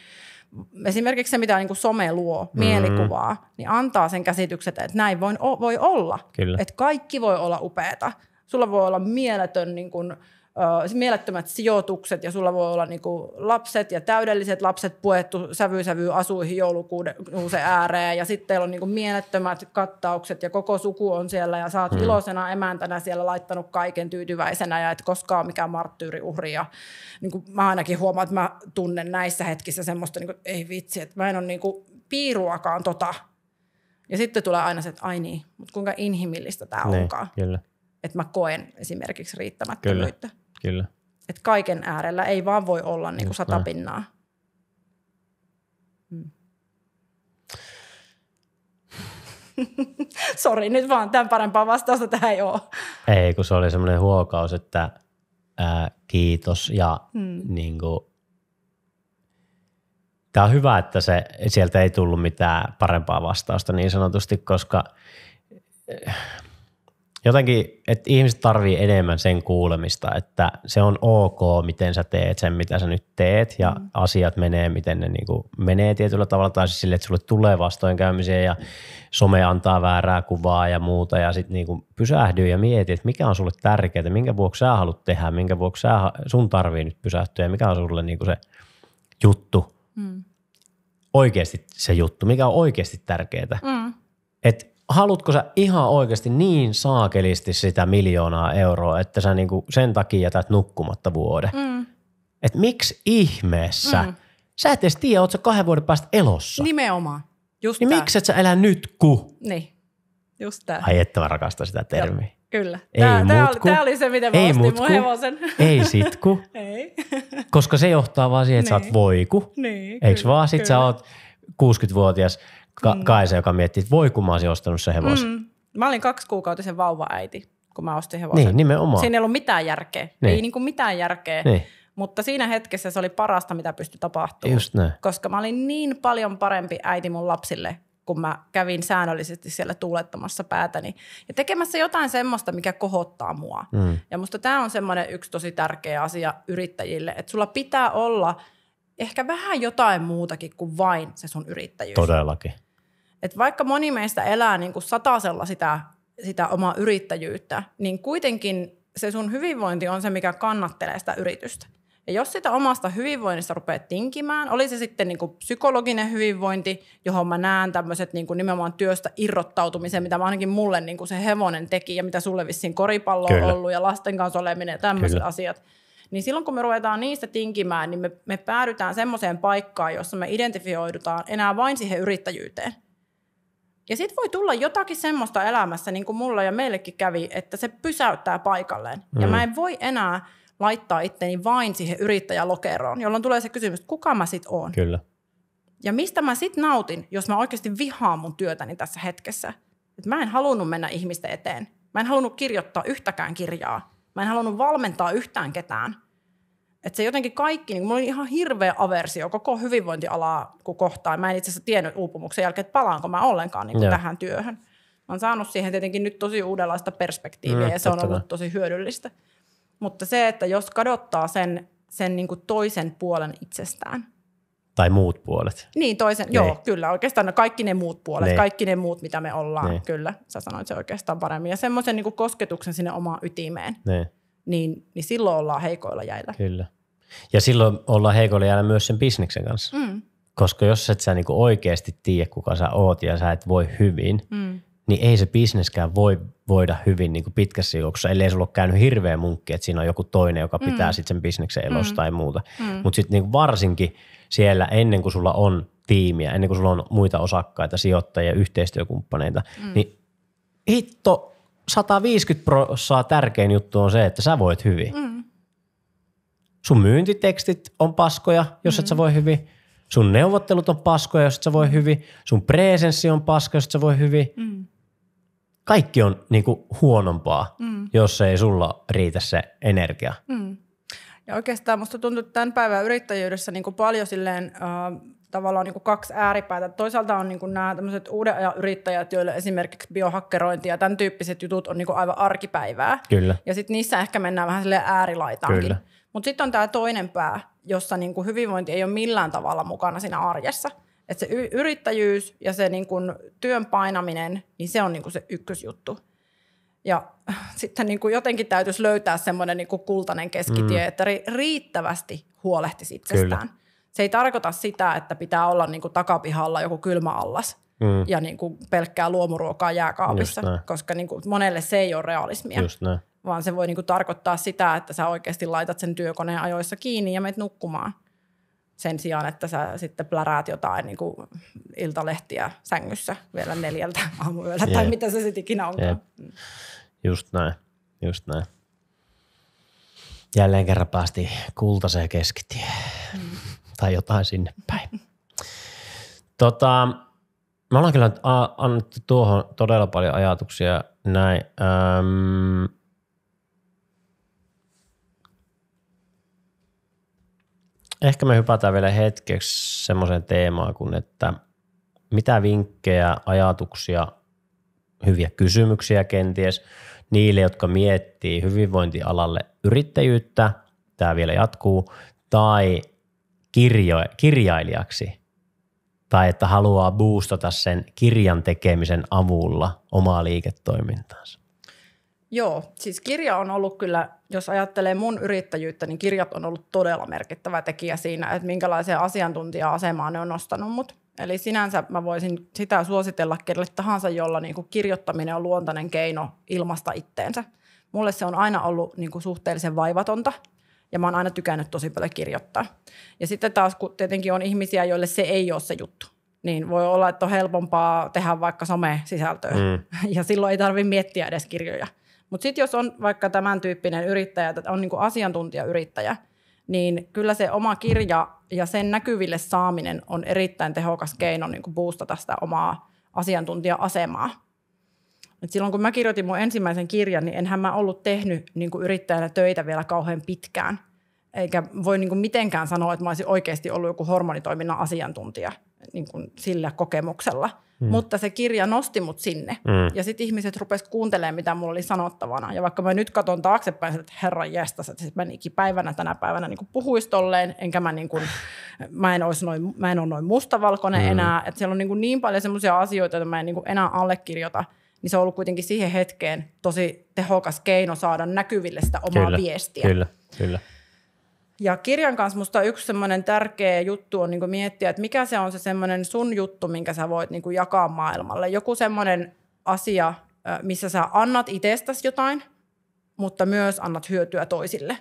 esimerkiksi se mitä niin kuin some luo, mielikuvaa, niin antaa sen käsityksen, että näin voi olla. Kyllä. Että kaikki voi olla upeata. Sulla voi olla mieletön niin kuin, mielettömät sijoitukset ja sulla voi olla niinku lapset ja täydelliset lapset puettu sävy asuihin joulukuusen ääreen ja sitten teillä on niinku mielettömät kattaukset ja koko suku on siellä ja sä oot iloisena emäntänä siellä laittanut kaiken tyytyväisenä ja et koskaan mikään marttyyriuhri ja niinku mä ainakin huomaan, että mä tunnen näissä hetkissä semmoista niinku, ei vitsi, että mä en ole niinku piiruakaan tota. Ja sitten tulee aina se, että ai niin, mutta kuinka inhimillistä tää onkaan. Kyllä. Että mä koen esimerkiksi riittämättömyyttä. Kyllä. Että kaiken äärellä ei vaan voi olla niin kuin 100 pinnaa. Sori, nyt vaan tämän parempaa vastausta tähän ei ole. Ei, kun se oli semmoinen huokaus, että kiitos ja niin kuin, tämä on hyvä, että sieltä ei tullut mitään parempaa vastausta niin sanotusti, koska jotenkin, että ihmiset tarvii enemmän sen kuulemista, että se on ok, miten sä teet sen, mitä sä nyt teet ja asiat menee, miten ne niinku menee tietyllä tavalla tai siis sille, että sulle tulee vastoinkäymisiä ja some antaa väärää kuvaa ja muuta ja sitten niinku pysähdy ja mieti, että mikä on sulle tärkeää, minkä vuoksi sä haluat tehdä, minkä vuoksi sun tarvii nyt pysähtyä ja mikä on sulle niinku se juttu, oikeasti se juttu, mikä on oikeasti tärkeää. Että haluatko sä ihan oikeasti niin saakelisti sitä 1 miljoonaa euroa, että sä niinku sen takia jätät nukkumatta vuoden? Että miksi ihmeessä? Sä et edes tiedä, oot sä 2 vuoden päästä elossa. Nimenomaan. Just niin miksi et sä elä nyt Niin, just tää. Ai että mä rakastan sitä termiä. Joo, kyllä. Tää oli se, miten mä ostin mun hevosen. Ei sitku. Ei. Koska se johtaa vaan siihen, että sä oot voiku. Niin, eiks vaan? Sit sä oot 60-vuotias Kaisa, joka miettii, että voi kun mä olisin ostanut sen hevosen. Mä olin 2-kuukautisen vauva-äiti, kun mä ostin hevosen. Niin, nimenomaan. Siinä ei ollut mitään järkeä. Niin. Ei niinku mitään järkeä. Niin. Mutta siinä hetkessä se oli parasta, mitä pystyi tapahtumaan. Just näin. Koska mä olin niin paljon parempi äiti mun lapsille, kun mä kävin säännöllisesti siellä tuulettamassa päätäni. Ja tekemässä jotain semmoista, mikä kohottaa mua. Ja musta tää on semmoinen yksi tosi tärkeä asia yrittäjille, että sulla pitää olla ehkä vähän jotain muutakin kuin vain se sun yrittäjyys. Todellakin. Et vaikka moni meistä elää niin kuin satasella sitä omaa yrittäjyyttä, niin kuitenkin se sun hyvinvointi on se, mikä kannattelee sitä yritystä. Ja jos sitä omasta hyvinvoinnista rupeat tinkimään, oli se sitten niin kuin psykologinen hyvinvointi, johon mä näen tämmöiset niin kuin nimenomaan työstä irrottautumisen, mitä mä ainakin mulle niin kuin se hevonen teki ja mitä sulle vissiin koripallo on ollut ja lasten kanssa oleminen ja tämmöiset asiat. Niin silloin kun me ruvetaan niistä tinkimään, niin me päädytään semmoiseen paikkaan, jossa me identifioidutaan enää vain siihen yrittäjyyteen. Ja sitten voi tulla jotakin semmoista elämässä, niin kuin mulla ja meillekin kävi, että se pysäyttää paikalleen. Ja mä en voi enää laittaa itteni vain siihen yrittäjälokeroon, jolloin tulee se kysymys, että kuka mä sit oon? Kyllä. Ja mistä mä sit nautin, jos mä oikeasti vihaan mun työtäni tässä hetkessä? Et mä en halunnut mennä ihmisten eteen. Mä en halunnut kirjoittaa yhtäkään kirjaa. Mä en halunnut valmentaa yhtään ketään. Että se jotenkin kaikki, niin mulla oli ihan hirveä aversio koko hyvinvointialaa kun kohtaan. Mä en itse asiassa tiennyt uupumuksen jälkeen, että palaanko mä ollenkaan niin kuin tähän työhön. Mä oon saanut siihen tietenkin nyt tosi uudenlaista perspektiiviä ja se on ollut tosi hyödyllistä. Mutta se, että jos kadottaa sen niin kuin toisen puolen itsestään. Tai muut puolet. Niin, joo, kyllä. Oikeastaan kaikki ne muut puolet, kaikki ne muut, mitä me ollaan. Kyllä, sä sanoit se oikeastaan paremmin. Ja semmoisen niin kuin kosketuksen sinne omaan ytimeen, niin silloin ollaan heikoilla jäillä. Kyllä. Ja silloin ollaan heikoilla jäillä myös sen bisneksen kanssa. Koska jos et sä niin kuin oikeasti tiedä, kuka sä oot ja sä et voi hyvin, niin ei se bisneskään voida hyvin niin kuin pitkässä juoksussa, ellei sulla ole käynyt hirveä munkki, että siinä on joku toinen, joka pitää sitten sen bisneksen elosta tai muuta. Mutta sitten niin varsinkin siellä ennen kuin sulla on tiimiä, ennen kuin sulla on muita osakkaita, sijoittajia, yhteistyökumppaneita, niin hitto 150% tärkein juttu on se, että sä voit hyvin. Sun myyntitekstit on paskoja, jos et sä voi hyvin. Sun neuvottelut on paskoja, jos et sä voi hyvin. Sun presenssi on paska, jos et sä voi hyvin. Kaikki on niinku huonompaa, jos ei sulla riitä se energia. Ja oikeastaan musta tuntuu, että tämän päivän yrittäjyydessä niinku paljon silleen tavallaan niinku kaksi ääripäätä. Toisaalta on niinku nämä tämmöiset uuden ajan yrittäjät, joille esimerkiksi biohakkerointi ja tämän tyyppiset jutut on niinku aivan arkipäivää. Kyllä. Ja sitten niissä ehkä mennään vähän silleen äärilaitaankin. Mutta sitten on tämä toinen pää, jossa niinku hyvinvointi ei ole millään tavalla mukana siinä arjessa. Että se yrittäjyys ja se niinku työn painaminen, niin se on niinku se ykkösjuttu. Ja sitten niinku jotenkin täytyisi löytää semmoinen niinku kultainen keskitie, että riittävästi huolehtisi itsestään. Kyllä. Se ei tarkoita sitä, että pitää olla niinku takapihalla joku kylmä allas ja niinku pelkkää luomuruokaa jääkaapissa, koska niinku monelle se ei ole realismia. Vaan se voi niinku tarkoittaa sitä, että sä oikeasti laitat sen työkoneen ajoissa kiinni ja menet nukkumaan. Sen sijaan, että sä sitten pläräät jotain niinku iltalehtiä sängyssä vielä 4 aamuyöllä tai mitä se sitten ikinä onkaan. Just näin. Jälleen kerran päästiin kultaiseen keskitie tai jotain sinne päin. Me ollaan kyllä annettu tuohon todella paljon ajatuksia näin. Ehkä me hypätään vielä hetkeksi semmoiseen teemaan kuin, että mitä vinkkejä, ajatuksia, hyviä kysymyksiä kenties niille, jotka miettii hyvinvointialalle yrittäjyyttä, tämä vielä jatkuu, tai kirjailijaksi, tai että haluaa boostata sen kirjan tekemisen avulla omaa liiketoimintaansa. Joo, siis kirja on ollut kyllä, jos ajattelee mun yrittäjyyttä, niin kirjat on ollut todella merkittävä tekijä siinä, että minkälaiseen asiantuntija-asemaan ne on nostanut mut. Eli sinänsä mä voisin sitä suositella kenelle tahansa, jolla niin kuin kirjoittaminen on luontainen keino ilmaista itteensä. Mulle se on aina ollut niin kuin suhteellisen vaivatonta ja mä oon aina tykännyt tosi paljon kirjoittaa. Ja sitten taas, kun tietenkin on ihmisiä, joille se ei ole se juttu, niin voi olla, että on helpompaa tehdä vaikka some-sisältöä ja silloin ei tarvitse miettiä edes kirjoja. Mutta sitten jos on vaikka tämän tyyppinen yrittäjä, että on niinku asiantuntijayrittäjä, niin kyllä se oma kirja ja sen näkyville saaminen on erittäin tehokas keino niinku boostata sitä omaa asiantuntija-asemaa. Et silloin kun mä kirjoitin mun ensimmäisen kirjan, niin enhän mä ollut tehnyt niinku yrittäjänä töitä vielä kauhean pitkään. Eikä voi niinku mitenkään sanoa, että mä olisin oikeasti ollut joku hormonitoiminnan asiantuntija niinku sillä kokemuksella. Mutta se kirja nosti mut sinne. Ja sitten ihmiset rupesivat kuuntelemaan, mitä mulla oli sanottavana. Ja vaikka mä nyt katson taaksepäin, että herran jestas, että mä ikipäivänä tänä päivänä niin puhuisi tolleen, enkä mä en ole noin mustavalkoinen enää. Että siellä on niin paljon semmoisia asioita, joita mä en enää allekirjoita. Niin se on ollut kuitenkin siihen hetkeen tosi tehokas keino saada näkyville sitä omaa viestiä. Kyllä. Ja kirjan kanssa musta yksi semmoinen tärkeä juttu on niin miettiä, että mikä se on se semmoinen sun juttu, minkä sä voit niin jakaa maailmalle. Joku semmoinen asia, missä sä annat itsestäsi jotain, mutta myös annat hyötyä toisille.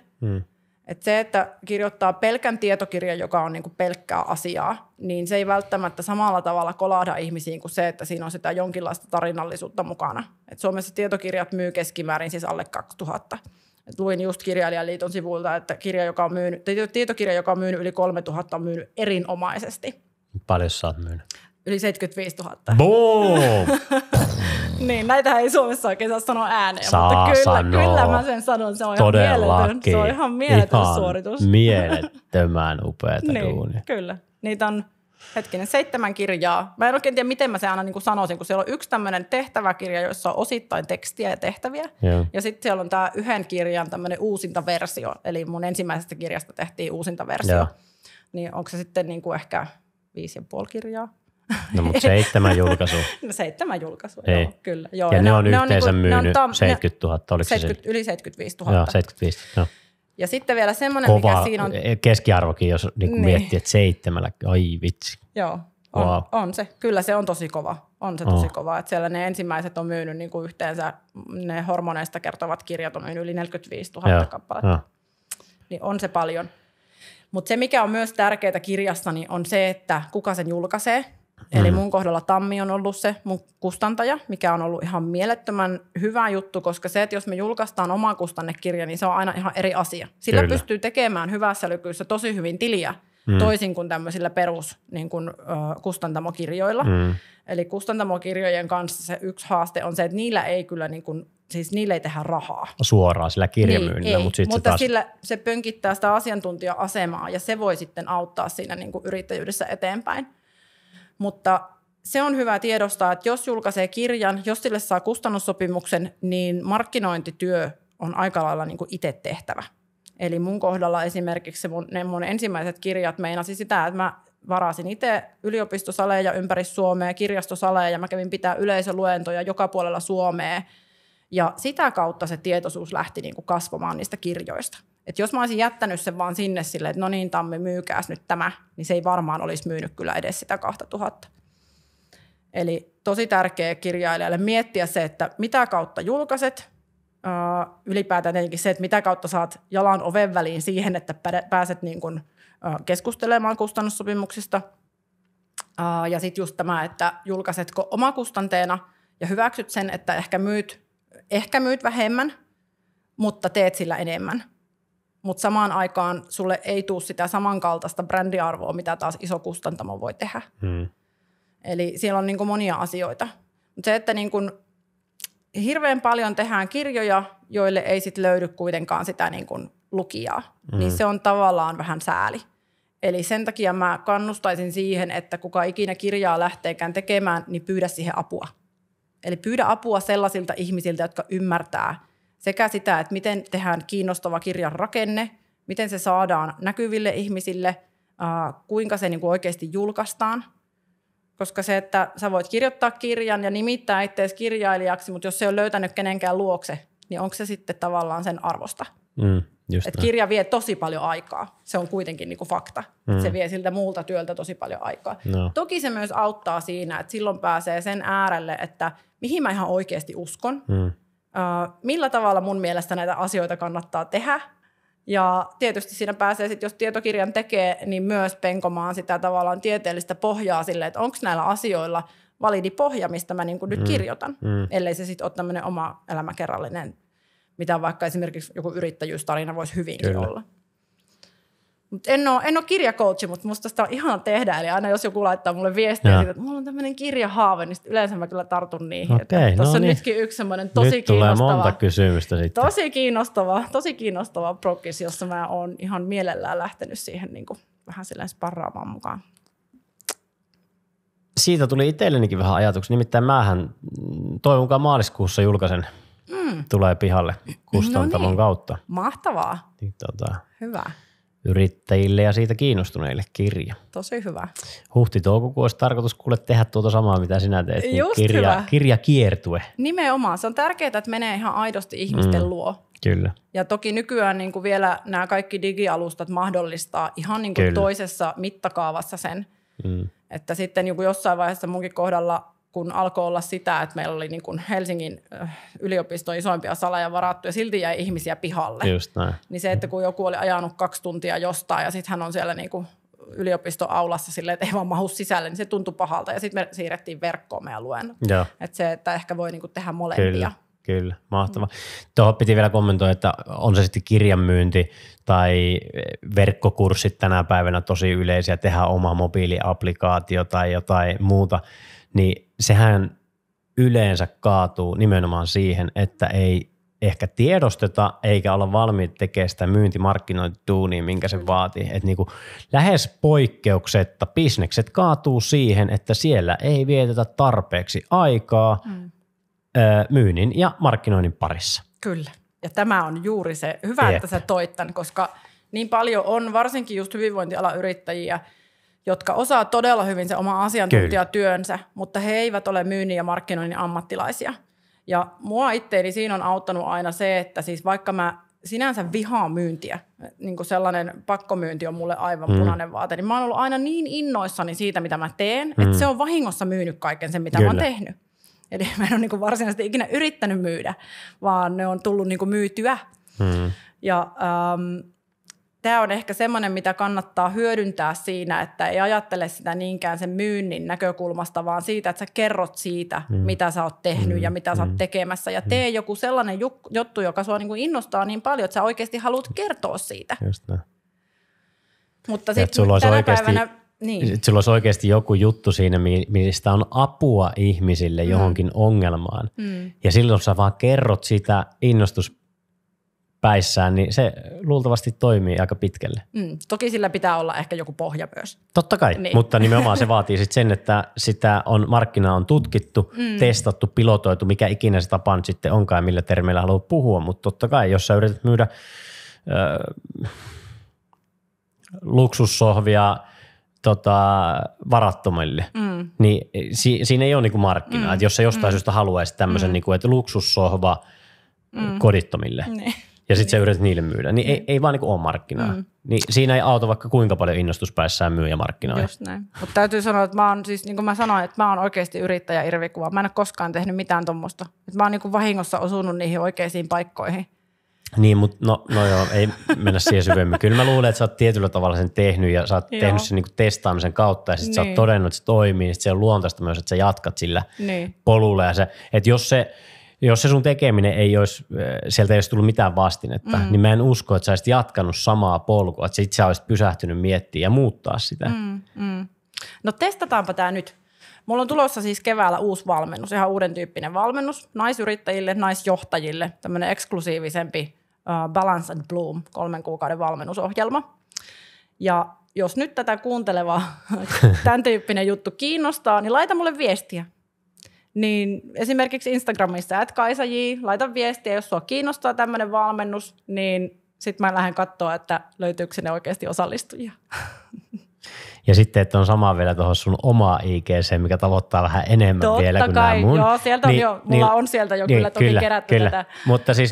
Et se, että kirjoittaa pelkän tietokirjan, joka on niin pelkkää asiaa, niin se ei välttämättä samalla tavalla kolahda ihmisiin kuin se, että siinä on sitä jonkinlaista tarinallisuutta mukana. Et Suomessa tietokirjat myy keskimäärin siis alle 2000. Et luin just Kirjailijaliiton sivuilta, että tietokirja, joka on myynyt yli 3000, on myynyt erinomaisesti. Paljon sä oot myynyt? Yli 75 000. Boom! Niin, näitähän ei Suomessa oikein saa sanoa ääneen, Saa mutta sanoa. mä sen sanon, se on ihan mieletön, se on ihan mieletön suoritus. Mielettömän upeata niin, duunia. Kyllä, niitä on 7 kirjaa. Mä en oikein tiedä, miten mä se aina niin kuin sanoisin, kun siellä on yksi tämmöinen tehtäväkirja, jossa on osittain tekstiä ja tehtäviä. Joo. Ja sitten siellä on tämä yhden kirjan tämmöinen uusintaversio, eli mun ensimmäisestä kirjasta tehtiin uusintaversio. Joo. Niin onko se sitten niin kuin ehkä 5,5 kirjaa? No mutta 7 julkaisua. No 7 julkaisua, Ei. joo, kyllä. Joo, ja ne on yhteensä niin myynyt 70 000, oliko 70, se? Yli 75 000. Joo, 75 000. Ja sitten vielä semmoinen, mikä siinä on... keskiarvokin, jos niin. miettii, että 7, ai vitsi. Joo, on se. Kyllä se on tosi kova. On se tosi kova. Että siellä ne ensimmäiset on myynyt niin kuin yhteensä, ne hormoneista kertovat kirjat on myynyt yli 45 000 kappaletta. Joo. Niin on se paljon. Mutta se, mikä on myös tärkeää kirjassa, niin on se, että kuka sen julkaisee. Eli mun kohdalla Tammi on ollut se mun kustantaja, mikä on ollut ihan mielettömän hyvä juttu, koska se, että jos me julkaistaan oma kustannekirja, niin se on aina ihan eri asia. Sillä Kyllä. pystyy tekemään hyvässä lykyssä tosi hyvin tiliä, toisin kuin tämmöisillä perus niin kuin, kustantamokirjoilla. Eli kustantamokirjojen kanssa se yksi haaste on se, että niillä ei kyllä niin kuin, siis niillä ei tehdä rahaa. Suoraan sillä kirjamyynnillä, niin, mutta mutta taas... sillä se pönkittää sitä asiantuntija-asemaa ja se voi sitten auttaa siinä niin kuin yrittäjyydessä eteenpäin. Mutta se on hyvä tiedostaa, että jos julkaisee kirjan, jos sille saa kustannussopimuksen, niin markkinointityö on aika lailla niin kuin itse tehtävä. Eli mun kohdalla esimerkiksi mun ensimmäiset kirjat meinasi sitä, että mä varasin itse yliopistosaleja ympäri Suomea, kirjastosaleja ja mä kävin pitää yleisöluentoja joka puolella Suomea. Ja sitä kautta se tietoisuus lähti niin kuin kasvamaan niistä kirjoista. Et jos mä olisin jättänyt sen vaan sinne silleen, että no niin Tammi, myykääs nyt tämä, niin se ei varmaan olisi myynyt kyllä edes sitä 2000. Eli tosi tärkeä kirjailijalle miettiä se, että mitä kautta julkaiset, ylipäätään tietenkin se, että mitä kautta saat jalan oven väliin siihen, että pääset niin kuin keskustelemaan kustannussopimuksista. Ja sitten just tämä, että julkaisetko omakustanteena ja hyväksyt sen, että ehkä myyt vähemmän, mutta teet sillä enemmän. Mutta samaan aikaan sulle ei tule sitä samankaltaista brändiarvoa, mitä taas iso kustantamo voi tehdä. Eli siellä on niin kuin monia asioita. Mutta se, että niin kuin hirveän paljon tehdään kirjoja, joille ei sit löydy kuitenkaan sitä niin kuin lukijaa, niin se on tavallaan vähän sääli. Eli sen takia mä kannustaisin siihen, että kuka ikinä kirjaa lähteekään tekemään, niin pyydä siihen apua. Eli pyydä apua sellaisilta ihmisiltä, jotka ymmärtää sekä sitä, että miten tehdään kiinnostava kirjan rakenne, miten se saadaan näkyville ihmisille, kuinka se niin kuin oikeasti julkaistaan. Koska se, että sä voit kirjoittaa kirjan ja nimittää itseäsi kirjailijaksi, mutta jos se on löytänyt kenenkään luokse, niin onko se sitten tavallaan sen arvosta? Että kirja vie tosi paljon aikaa. Se on kuitenkin niin kuin fakta. Se vie siltä muulta työltä tosi paljon aikaa. No. Toki se myös auttaa siinä, että silloin pääsee sen äärelle, että mihin mä ihan oikeasti uskon. Millä tavalla mun mielestä näitä asioita kannattaa tehdä. Ja tietysti siinä pääsee sitten, jos tietokirjan tekee, niin myös penkomaan sitä tavallaan tieteellistä pohjaa sille, että onko näillä asioilla validi pohja, mistä mä niin kuin nyt kirjoitan. Ellei se sitten ole tämmöinen oma elämäkerrallinen, mitä vaikka esimerkiksi joku yrittäjyystarina voisi hyvinkin olla. En ole kirjakoutsi, mutta musta sitä on ihana tehdä. Eli aina jos joku laittaa mulle viestiä siitä, että mulla on tämmöinen kirjahaave, niin yleensä mä kyllä tartun niihin. Tuossa on nytkin yksi semmoinen tosi nyt tulee monta kysymystä sitten. Tosi kiinnostava progis, jossa mä oon ihan mielellään lähtenyt siihen niin kuin vähän silleen sparraamaan mukaan. Siitä tuli itsellenikin vähän ajatuksia. Nimittäin mähän toivon mukaan maaliskuussa julkaisen tulee pihalle kustantamon kautta. Mahtavaa. Hyvä. Yrittäjille ja siitä kiinnostuneille kirja. Tosi hyvä. Huhti-toukokuu olisi tarkoitus kuule tehdä tuota samaa, mitä sinä teet. Just kirjakiertue. Nimenomaan. Se on tärkeää, että menee ihan aidosti ihmisten luo. Kyllä. Ja toki nykyään niin kuin vielä nämä kaikki digialustat mahdollistaa ihan niin kuin toisessa mittakaavassa sen. Että sitten niin kuin jossain vaiheessa munkin kohdalla, kun alkoi olla sitä, että meillä oli niin kuin Helsingin yliopiston isoimpia saleja varattu ja silti jäi ihmisiä pihalle. Just näin. Niin se, että kun joku oli ajanut 2 tuntia jostain ja sitten hän on siellä niin kuin yliopiston aulassa silleen, että ei vaan mahu sisälle, niin se tuntui pahalta. Ja sitten me siirrettiin verkkoon meidän luennot. Että se, että ehkä voi niin kuin tehdä molempia. Kyllä, mahtavaa. Tuohon piti vielä kommentoida, että on se sitten kirjanmyynti tai verkkokurssit tänä päivänä tosi yleisiä, tehdä oma mobiiliaplikaatio tai jotain muuta, niin sehän yleensä kaatuu nimenomaan siihen, että ei ehkä tiedosteta eikä olla valmiit tekemään sitä myyntimarkkinointituunia, minkä se vaatii. Että niin kuin lähes poikkeuksetta bisnekset kaatuu siihen, että siellä ei vietetä tarpeeksi aikaa myynnin ja markkinoinnin parissa. Kyllä. Ja tämä on juuri se hyvä, että sä toit tämän, koska niin paljon on varsinkin just hyvinvointialan yrittäjiä, jotka osaa todella hyvin se oma asiantuntijatyönsä, mutta he eivät ole myynnin ja markkinoinnin ammattilaisia. Ja mua itteeni siinä on auttanut aina se, että siis vaikka mä sinänsä vihaan myyntiä, niin kuin sellainen pakkomyynti on mulle aivan punainen vaate, niin mä oon ollut aina niin innoissani siitä, mitä mä teen, että se on vahingossa myynyt kaiken sen, mitä mä oon tehnyt. Eli mä en ole niin kuin varsinaisesti ikinä yrittänyt myydä, vaan ne on tullut niin kuin myytyä. Ja tämä on ehkä semmoinen, mitä kannattaa hyödyntää siinä, että ei ajattele sitä niinkään sen myynnin näkökulmasta, vaan siitä, että sä kerrot siitä, mitä sä oot tehnyt ja mitä sä oot tekemässä. Ja tee joku sellainen juttu, joka sua niin kuin innostaa niin paljon, että sä oikeasti haluat kertoa siitä. Just näin. Mutta sitten tänä päivänä... Niin. Sitten sulla olisi oikeasti joku juttu siinä, mistä on apua ihmisille johonkin ongelmaan. Ja silloin sä vaan kerrot sitä innostuspäissään, niin se luultavasti toimii aika pitkälle. Toki sillä pitää olla ehkä joku pohja myös. Totta kai, mutta nimenomaan se vaatii sitten sen, että sitä markkinaa on tutkittu, testattu, pilotoitu, mikä ikinä se tapa nyt sitten onkaan ja millä termeillä haluaa puhua. Mutta totta kai, jos sä yrität myydä luksussohvia varattomille, niin siinä ei ole niinku markkinaa. Jos sä jostain syystä haluaisit tämmöisen, niinku, että luksussohva kodittomille, ja sitten sä yrität niille myydä, niin ei vaan niinku ole markkinaa. Niin siinä ei auta vaikka kuinka paljon innostuspäissään myyjä markkinaa. Just näin. Mutta täytyy sanoa, että mä oon siis, niin kuin mä sanoin, että mä oon oikeasti yrittäjä irvikuva. Mä en ole koskaan tehnyt mitään tommoista. Mä oon niinku vahingossa osunut niihin oikeisiin paikkoihin. Niin, mutta no joo, ei mennä siihen syvemmin. Kyllä mä luulen, että sä oot tietyllä tavalla sen tehnyt ja sä oot tehnyt sen niinku testaamisen kautta ja sit sä oot todennut, että se toimii, niin sit se on luontaista myös, että sä jatkat sillä polulla. Ja että jos se sun tekeminen ei olisi, sieltä ei olisi tullut mitään vastinetta, niin mä en usko, että sä olisit jatkanut samaa polkua, että sit sä olisit pysähtynyt miettimään ja muuttaa sitä. No testataanpa tää nyt. Mulla on tulossa siis keväällä uusi valmennus, ihan uuden tyyppinen valmennus naisyrittäjille, naisjohtajille, tämmöinen eksklusiivisempi Balance and Bloom 3 kuukauden valmennusohjelma. Ja jos nyt tätä kuuntelevaa tämän tyyppinen juttu kiinnostaa, niin laita mulle viestiä. Niin esimerkiksi Instagramissa @kaisa.j, laita viestiä, jos sua kiinnostaa tämmöinen valmennus, niin sitten mä lähden katsoa, että löytyykö sinne oikeasti osallistujia. Ja sitten, että on sama vielä tuohon sun omaa IGC, mikä tavoittaa vähän enemmän totta vielä kuin kai, nämä mun. Joo, sieltä on mulla on sieltä jo kyllä toki kerätty tätä. Mutta siis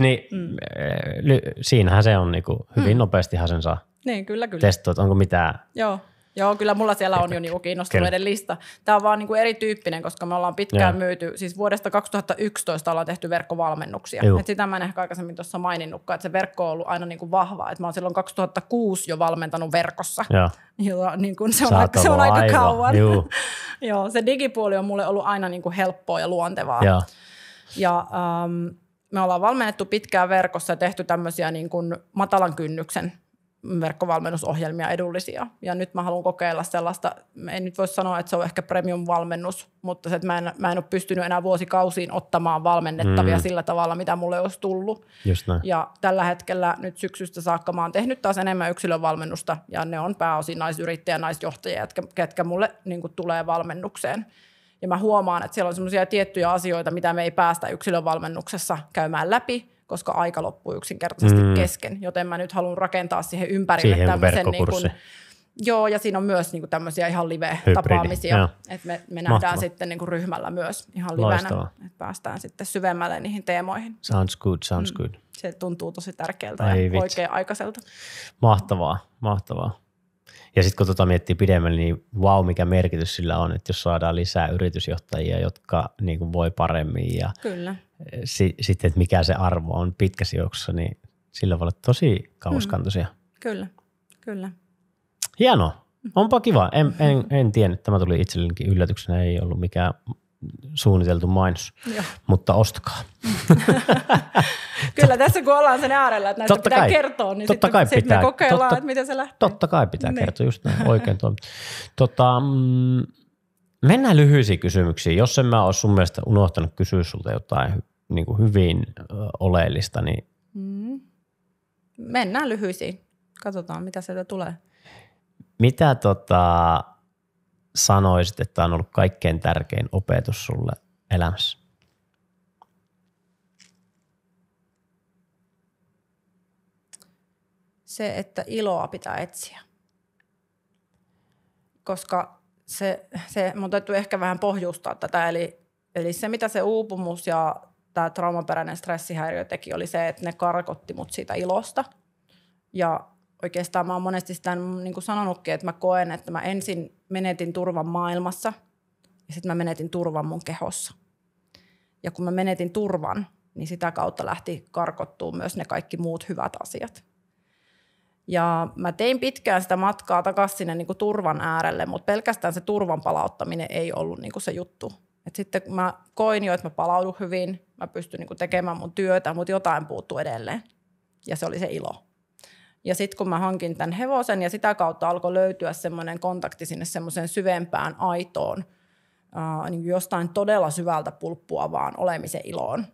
siinähän se on niinku, hyvin nopeastihan sen saa. Niin, kyllä. Testoit, onko mitään? Joo, kyllä mulla siellä on jo niinku kiinnostuneiden lista. Tämä on vaan niinku erityyppinen, koska me ollaan pitkään myyty, siis vuodesta 2011 ollaan tehty verkkovalmennuksia. Et sitä mä en ehkä aikaisemmin tuossa maininnutkaan, että se verkko on ollut aina niinku vahva. Et mä oon silloin 2006 jo valmentanut verkossa. Ja niinku se on aika kauan. Joo, se digipuoli on mulle ollut aina niinku helppoa ja luontevaa. Ja me ollaan valmennettu pitkään verkossa ja tehty tämmöisiä niinku matalan kynnyksen verkkovalmennusohjelmia edullisia. Ja nyt mä haluan kokeilla sellaista, en nyt voi sanoa, että se on ehkä premium-valmennus, mutta se, että mä en ole pystynyt enää vuosikausiin ottamaan valmennettavia sillä tavalla, mitä mulle olisi tullut. Just näin. Ja tällä hetkellä nyt syksystä saakka mä oon tehnyt taas enemmän yksilövalmennusta, ja ne on pääosin naisyrittäjä, naisjohtajia, ketkä mulle niin kuin tulee valmennukseen. Ja mä huomaan, että siellä on semmoisia tiettyjä asioita, mitä me ei päästä yksilövalmennuksessa käymään läpi, koska aika loppuu yksinkertaisesti kesken, joten mä nyt haluan rakentaa siihen ympärille tämmöisen niin kuin, ja siinä on myös niin kuin tämmöisiä ihan live-tapaamisia, että me nähdään sitten niin kuin ryhmällä myös ihan livenä, että päästään sitten syvemmälle niihin teemoihin. Sounds good. Se tuntuu tosi tärkeältä ja oikea-aikaiselta. Mahtavaa. Ja sitten kun miettii pidemmälle, niin mikä merkitys sillä on, että jos saadaan lisää yritysjohtajia, jotka niin kuin voi paremmin ja sitten, että mikä se arvo on pitkässä juoksussa, niin sillä voi olla tosi kauaskantoisia. Kyllä. Hienoa. Onpa kiva. En tiennyt. Tämä tuli itsellenikin yllätyksenä. Ei ollut mikään suunniteltu mainos, mutta ostakaa. Kyllä tässä kun ollaan sen äärellä, että näitä pitää kertoa, niin sitten me kokeillaan, että miten se lähtee. Totta kai pitää kertoa, just näin, oikein toimii. Mennään lyhyisiin kysymyksiin. Jos en mä ole sun mielestä unohtanut kysyä sulta jotain niin kuin hyvin oleellista, niin... Mennään lyhyisiin. Katsotaan, mitä sieltä tulee. Mitä sanoisit, että on ollut kaikkein tärkein opetus sulle elämässä? Se, että iloa pitää etsiä. Koska se mun täytyy ehkä vähän pohjustaa tätä. Eli se, mitä se uupumus ja tämä traumaperäinen stressihäiriö teki, oli se, että ne karkotti mut siitä ilosta. Ja oikeastaan mä oon monesti sitä niin kuin sanonutkin, että mä koen, että mä ensin menetin turvan maailmassa ja sitten mä menetin turvan mun kehossa. Ja kun mä menetin turvan, niin sitä kautta lähti karkottua myös ne kaikki muut hyvät asiat. Ja mä tein pitkään sitä matkaa takaisin sinne niin kuin turvan äärelle, mutta pelkästään se turvan palauttaminen ei ollut niin kuin se juttu. Et sitten kun mä koin jo, että mä palaudun hyvin, mä pystyn niin kuin tekemään mun työtä, mutta jotain puuttuu edelleen. Ja se oli se ilo. Ja sitten kun mä hankin tämän hevosen ja sitä kautta alkoi löytyä semmoinen kontakti sinne semmoiseen syvempään aitoon, niin jostain todella syvältä pulppuavaan olemisen iloon,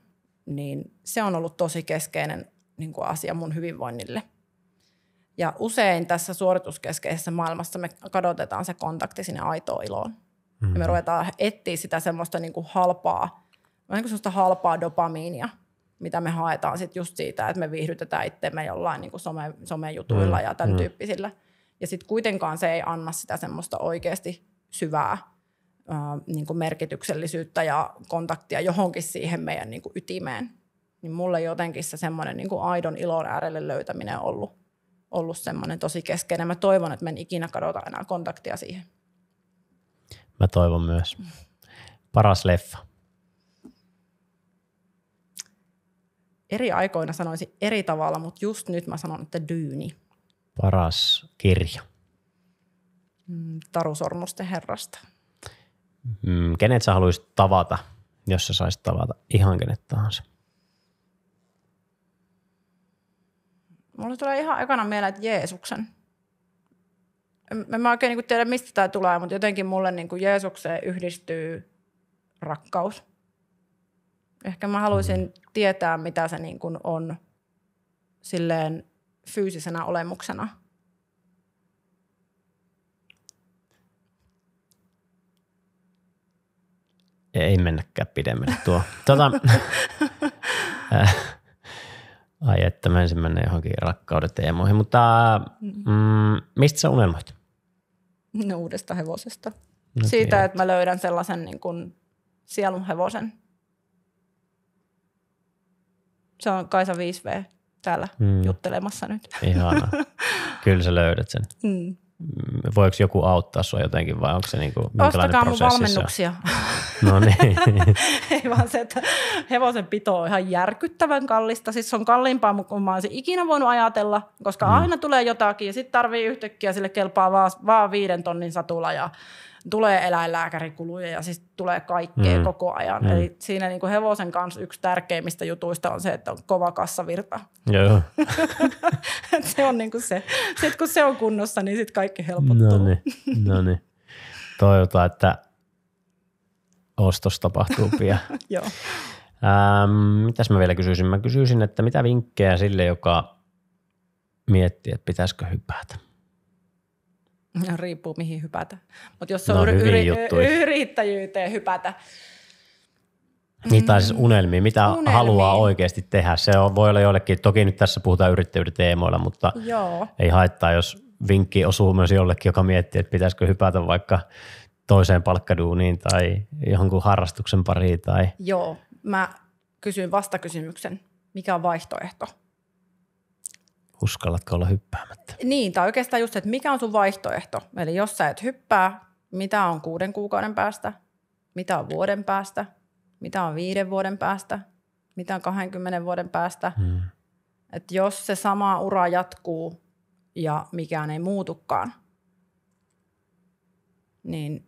niin se on ollut tosi keskeinen niin kuin asia mun hyvinvoinnille. Ja usein tässä suorituskeskeisessä maailmassa me kadotetaan se kontakti sinne aitoon iloon. Mm-hmm. Ja me ruvetaan etsiä sitä semmoista niin kuin halpaa, niin kuin semmoista halpaa dopamiinia, mitä me haetaan sitten just siitä, että me viihdytetään itseämme jollain niin kuin somejutuilla ja tämän tyyppisillä. Ja sitten kuitenkaan se ei anna sitä semmoista oikeasti syvää niin kuin merkityksellisyyttä ja kontaktia johonkin siihen meidän niin kuin ytimeen. Niin mulle jotenkin se semmoinen niin kuin aidon ilon äärelle löytäminen on ollut semmoinen tosi keskeinen. Mä toivon, että me en ikinä kadota enää kontaktia siihen. Mä toivon myös. Paras leffa? Eri aikoina sanoisin eri tavalla, mutta just nyt mä sanon, että Dyyni. Paras kirja? Taru Sormusten herrasta. Kenet sä haluaisit tavata, jos sä saisit tavata ihan kenet tahansa? Mulle tulee ihan ekana mieleen, että Jeesuksen. En mä oikein niin tiedä, mistä tämä tulee, mutta jotenkin mulle niin kuin Jeesukseen yhdistyy rakkaus. Ehkä mä haluaisin tietää, mitä se niin kuin on silleen fyysisenä olemuksena. Ei mennäkään pidemmälle tuo. Ai että mä ensin mennä johonkin rakkaudet teemoihin, mutta mistä sä unelmoit? No, uudesta hevosesta. No, siitä, että mä löydän sellaisen niin kuin sielun hevosen. Se on Kaisa 5V täällä juttelemassa nyt. Ihanaa. Kyllä sä löydät sen. Voiko joku auttaa sua jotenkin vai onko se niinku minkälainen prosessi? Ostakaa mun valmennuksia. No niin. Ei vaan se, että hevosen pito on ihan järkyttävän kallista. Siis se on kalliimpaa kuin mä olisin ikinä voinut ajatella, koska aina tulee jotakin ja sitten tarvii yhtäkkiä sille kelpaa vaan 5 tonnin satula ja tulee eläinlääkärikuluja ja siis tulee kaikkea koko ajan. Eli siinä niin kuin hevosen kanssa yksi tärkeimmistä jutuista on se, että on kova kassavirta. Joo. Se on niin kuin se. Sitten kun se on kunnossa, niin sitten kaikki helpottuu. No niin. Toivotaan, että ostos tapahtuu pian. Joo. Mitäs mä vielä kysyisin? Mä kysyisin, että mitä vinkkejä sille, joka miettii, että pitäisikö hypätä? Riippuu mihin hypätä. Mutta jos se on yrittäjyyteen hypätä. Niitä on siis unelmia, mitä haluaa oikeasti tehdä. Se voi olla joillekin, toki nyt tässä puhutaan yrittäjyyden teemoilla, mutta ei haittaa, jos vinkki osuu myös jollekin, joka miettii, että pitäisikö hypätä vaikka toiseen palkkaduuniin tai jonkun harrastuksen pariin. Tai... Joo, mä kysyn vastakysymyksen. Mikä on vaihtoehto? Uskallatko olla hyppäämättä? Niin, tai oikeastaan just, että mikä on sun vaihtoehto? Eli jos sä et hyppää, mitä on 6 kuukauden päästä? Mitä on vuoden päästä? Mitä on 5 vuoden päästä? Mitä on 20 vuoden päästä? Että jos se sama ura jatkuu ja mikään ei muutukaan, niin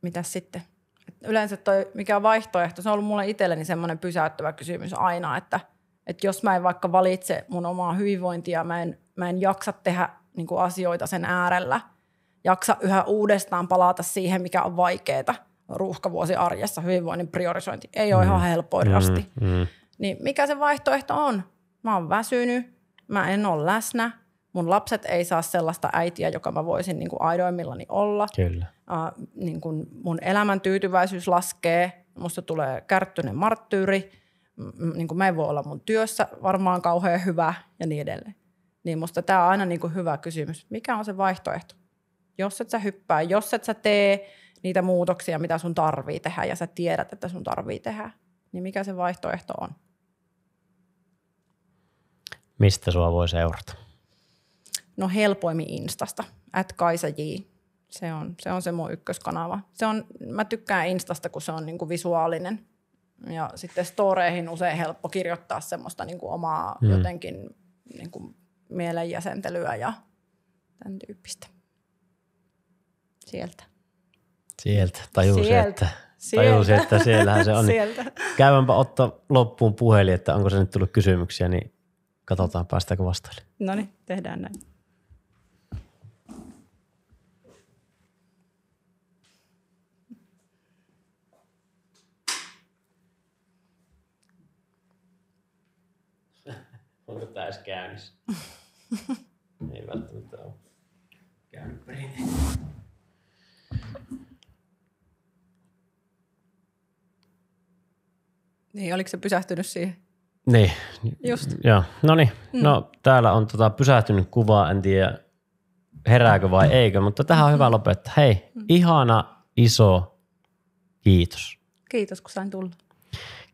mitäs sitten? Yleensä toi, mikä on vaihtoehto, se on ollut mulle itselleni semmoinen pysäyttävä kysymys aina, että jos mä en vaikka valitse mun omaa hyvinvointia, mä en jaksa tehdä niin kuin asioita sen äärellä jaksa yhä uudestaan palata siihen, mikä on vaikeaa. Ruuhkavuosi arjessa, hyvinvoinnin priorisointi ei ole ihan helpoin rasti. Niin mikä se vaihtoehto on? Mä oon väsynyt, mä en ole läsnä, mun lapset ei saa sellaista äitiä, joka mä voisin niin kuin aidoimmillani olla. Kyllä. Niin kuin mun elämän tyytyväisyys laskee, musta tulee kärttyinen marttyyri, niin kuin mä en voi olla mun työssä varmaan kauhean hyvä ja niin edelleen. Niin musta tää on aina niin kuin hyvä kysymys. Mikä on se vaihtoehto? Jos et sä hyppää, jos et sä tee niitä muutoksia, mitä sun tarvii tehdä ja sä tiedät, että sun tarvii tehdä, niin mikä se vaihtoehto on? Mistä sua voi seurata? No helpoimmin Instasta, @kaisa J. Se on se mun ykköskanava. Mä tykkään Instasta, kun se on niinku visuaalinen. Ja sitten storeihin usein helppo kirjoittaa semmoista niinku omaa jotenkin niinku mielenjäsentelyä ja tämän tyyppistä. Sieltä. Tajusin, että siellähän se on. Käydäänpä ottaa loppuun puhelin, että onko se nyt tullut kysymyksiä, niin katsotaan päästäänkö vastaille. No niin, tehdään näin. Onko tämä edes käynnissä? Ei välttämättä ole käynyt perin. Niin, oliko se pysähtynyt siihen? Niin. Just. Joo, no niin. No täällä on pysähtynyt kuva, en tiedä herääkö vai eikö, mutta tähän on hyvä lopettaa. Hei, ihana iso kiitos. Kiitos, kun sain tulla.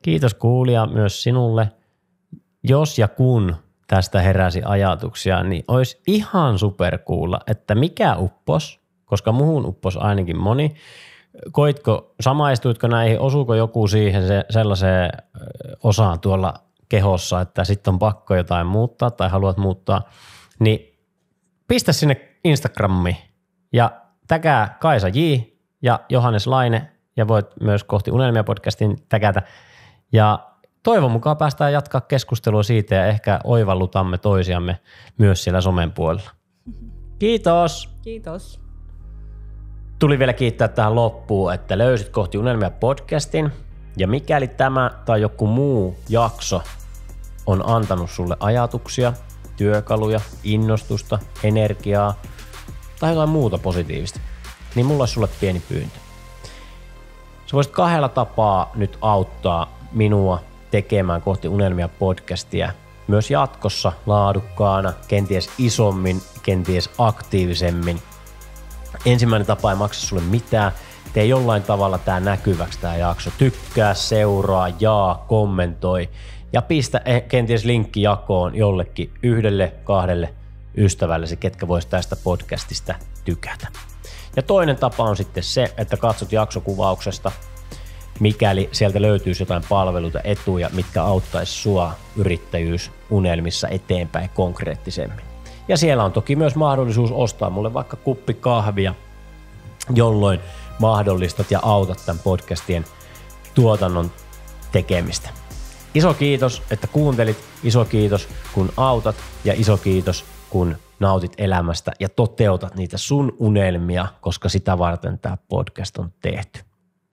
Kiitos kuulija myös sinulle. Jos ja kun tästä heräsi ajatuksia, niin olisi ihan superkuulla, että mikä uppos, koska muhun uppos ainakin moni. Samaistuitko näihin, osuuko joku siihen sellaiseen osaan tuolla kehossa, että sitten on pakko jotain muuttaa tai haluat muuttaa, niin pistä sinne Instagramiin ja tägää Kaisa J ja Johannes Laine ja voit myös Kohti unelmia podcastin tägätä ja toivon mukaan päästään jatkaa keskustelua siitä ja ehkä oivallutamme toisiamme myös siellä somen puolella. Kiitos! Kiitos. Tuli vielä kiittää tähän loppuun, että löysit Kohti unelmia podcastin ja mikäli tämä tai joku muu jakso on antanut sulle ajatuksia, työkaluja, innostusta, energiaa tai jotain muuta positiivista, niin mulla olisi sulle pieni pyyntö. Sä voisit 2 tapaa nyt auttaa minua tekemään Kohti unelmia podcastia myös jatkossa laadukkaana, kenties isommin, kenties aktiivisemmin. Ensimmäinen tapa ei maksa sulle mitään. Tee jollain tavalla tää näkyväksi tää jakso. Tykkää, seuraa, jaa, kommentoi ja pistä kenties linkki jakoon jollekin 1-2 ystävällesi, ketkä vois tästä podcastista tykätä. Ja toinen tapa on sitten se, että katsot jaksokuvauksesta, mikäli sieltä löytyisi jotain palveluita, etuja, mitkä auttaisi sua yrittäjyysunelmissa eteenpäin konkreettisemmin. Ja siellä on toki myös mahdollisuus ostaa mulle vaikka kuppi kahvia, jolloin mahdollistat ja autat tämän podcastien tuotannon tekemistä. Iso kiitos, että kuuntelit, iso kiitos kun autat ja iso kiitos kun nautit elämästä ja toteutat niitä sun unelmia, koska sitä varten tämä podcast on tehty.